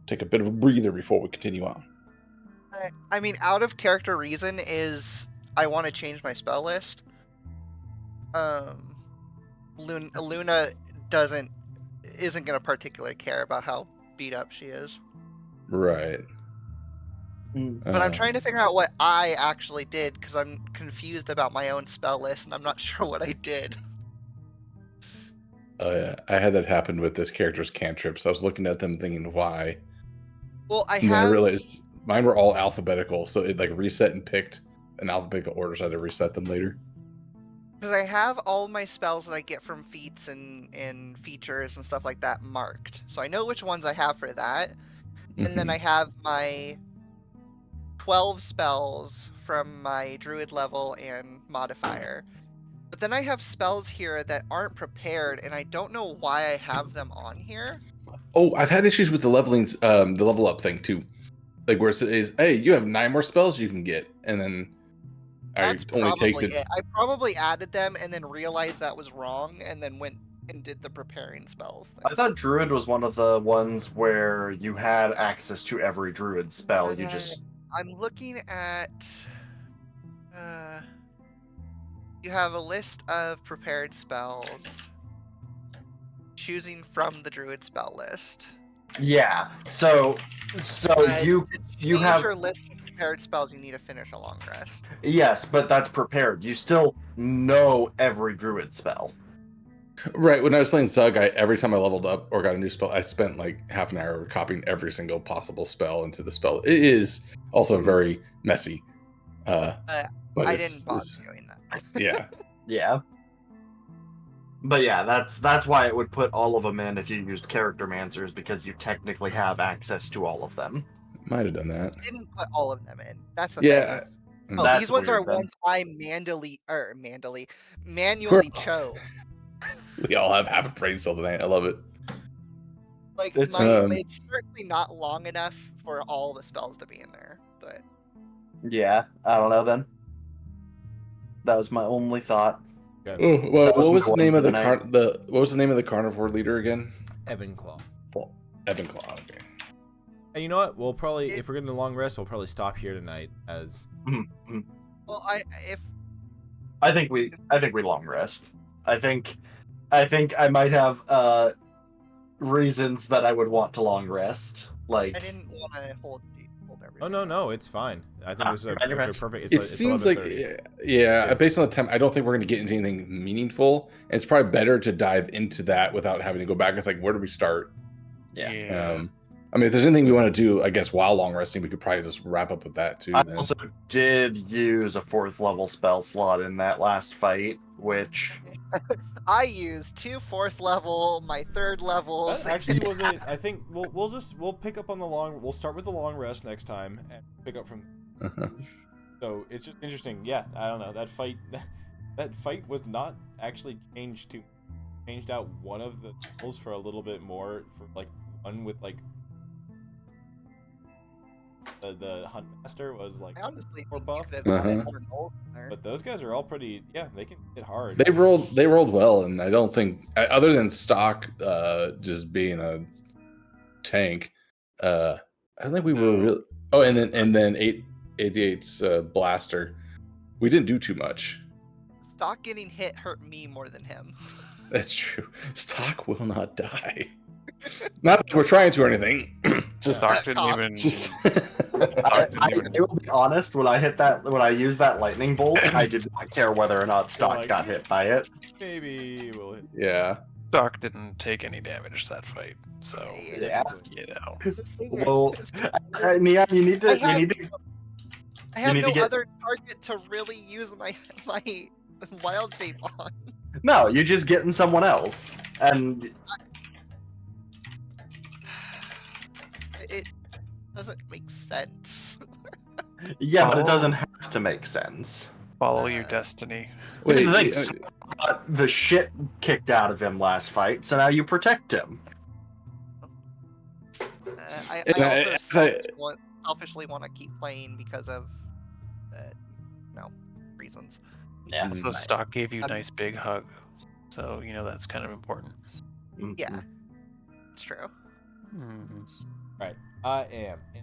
take a bit of a breather before we continue on? I mean, out of character reason is I want to change my spell list. Luna isn't gonna particularly care about how beat up she is. Right. But I'm trying to figure out what I actually did because I'm confused about my own spell list and I'm not sure what I did. Oh yeah, I had that happen with this character's cantrips. I was looking at them thinking, why? Well, I And then I have realized mine were all alphabetical, so it like reset and picked in alphabetical order, so I had to reset them later. because I have all my spells that I get from feats and features and stuff like that marked, so I know which ones I have for that. And then I have my 12 spells from my druid level and modifier. But then I have spells here that aren't prepared, and I don't know why I have them on here. Oh, I've had issues with the levelings, the level up thing too. Like where it says, "Hey, you have 9 more spells you can get," and then That's I only probably take the. it. I probably added them and then realized that was wrong, and then went and did the preparing spells thing. I thought Druid was one of the ones where you had access to every Druid spell. You just I'm looking at. You have a list of prepared spells. Choosing from the druid spell list. Yeah. So you Change have your list of prepared spells. You need to finish a long rest. yes, but that's prepared. You still know every druid spell. Right. When I was playing Zug, every time I leveled up or got a new spell, I spent like half an hour copying every single possible spell into the spell. It is also very messy. But I it's- didn't bother it's- doing that. Yeah. Yeah. But yeah, that's why it would put all of them in if you used character mancers, because you technically have access to all of them. Might have done that. I didn't put all of them in. That's the Yeah. thing. Oh, That's these ones weird, are then. ones I manually chose. We all have half a brain cell tonight. I love it. Like It's, it's certainly not long enough for all the spells to be in there, but Yeah, I don't know then. That was my only thought. Oh, That what was was my the name one of for the the what was the name of the carnivore leader again? Evanclaw. Well, Evanclaw. Okay. And you know what? We'll probably, if we're getting a long rest, we'll probably stop here tonight. As well, I think we long rest. I think I might have reasons that I would want to long rest. Like I didn't want to hold everything. oh no, it's fine. I think this is a you're fine. perfect. It It's seems like 11:30. yeah, based It's- on the time, I don't think we're going to get into anything meaningful. And it's probably better to dive into that without having to go back. It's like, where do we start? Yeah. I mean, if there's anything we want to do, I guess while long resting, we could probably just wrap up with that too. I Then. also did use a 4th level spell slot in that last fight, which I used 2 4th level, my 3rd levels. That actually wasn't. I think we'll pick up on the long. We'll start with the long rest next time and pick up from. Uh-huh. So it's just interesting. Yeah, I don't know. That fight was not actually changed out one of the levels for a little bit more, for like one with like the hunt master was like I honestly more think buff, you could have added Uh-huh. more gold in there. but those guys are all pretty. Yeah, they can hit hard. They rolled well, and I don't think other than Stock just being a tank, I don't think we were No. really. Oh, and then 88's blaster, we didn't do too much. Stock getting hit hurt me more than him. That's true. Stock will not die. Not that we're trying to or anything. Just, Stock didn't even. just. I will be honest. When I used that lightning bolt, I did not care whether or not Stock like- got hit by it. Maybe we'll hit. Yeah. Stock didn't take any damage that fight, so Yeah. you know. Well, Neon, you need to. I You have- need to. I have need to no get- other target to really use my wild shape on. No, you're just getting someone else, and It doesn't make sense. yeah, but it Oh. doesn't have to make sense. Follow your destiny. Here's the Wait, thing, got the shit kicked out of him last fight, so now you protect him. I And also selfishly want to keep playing because of, reasons. Yeah. Mm. So Stock gave you a Um, nice big hug, so you know that's kind of important. Mm-hmm. Yeah, it's true. Mhm. I am in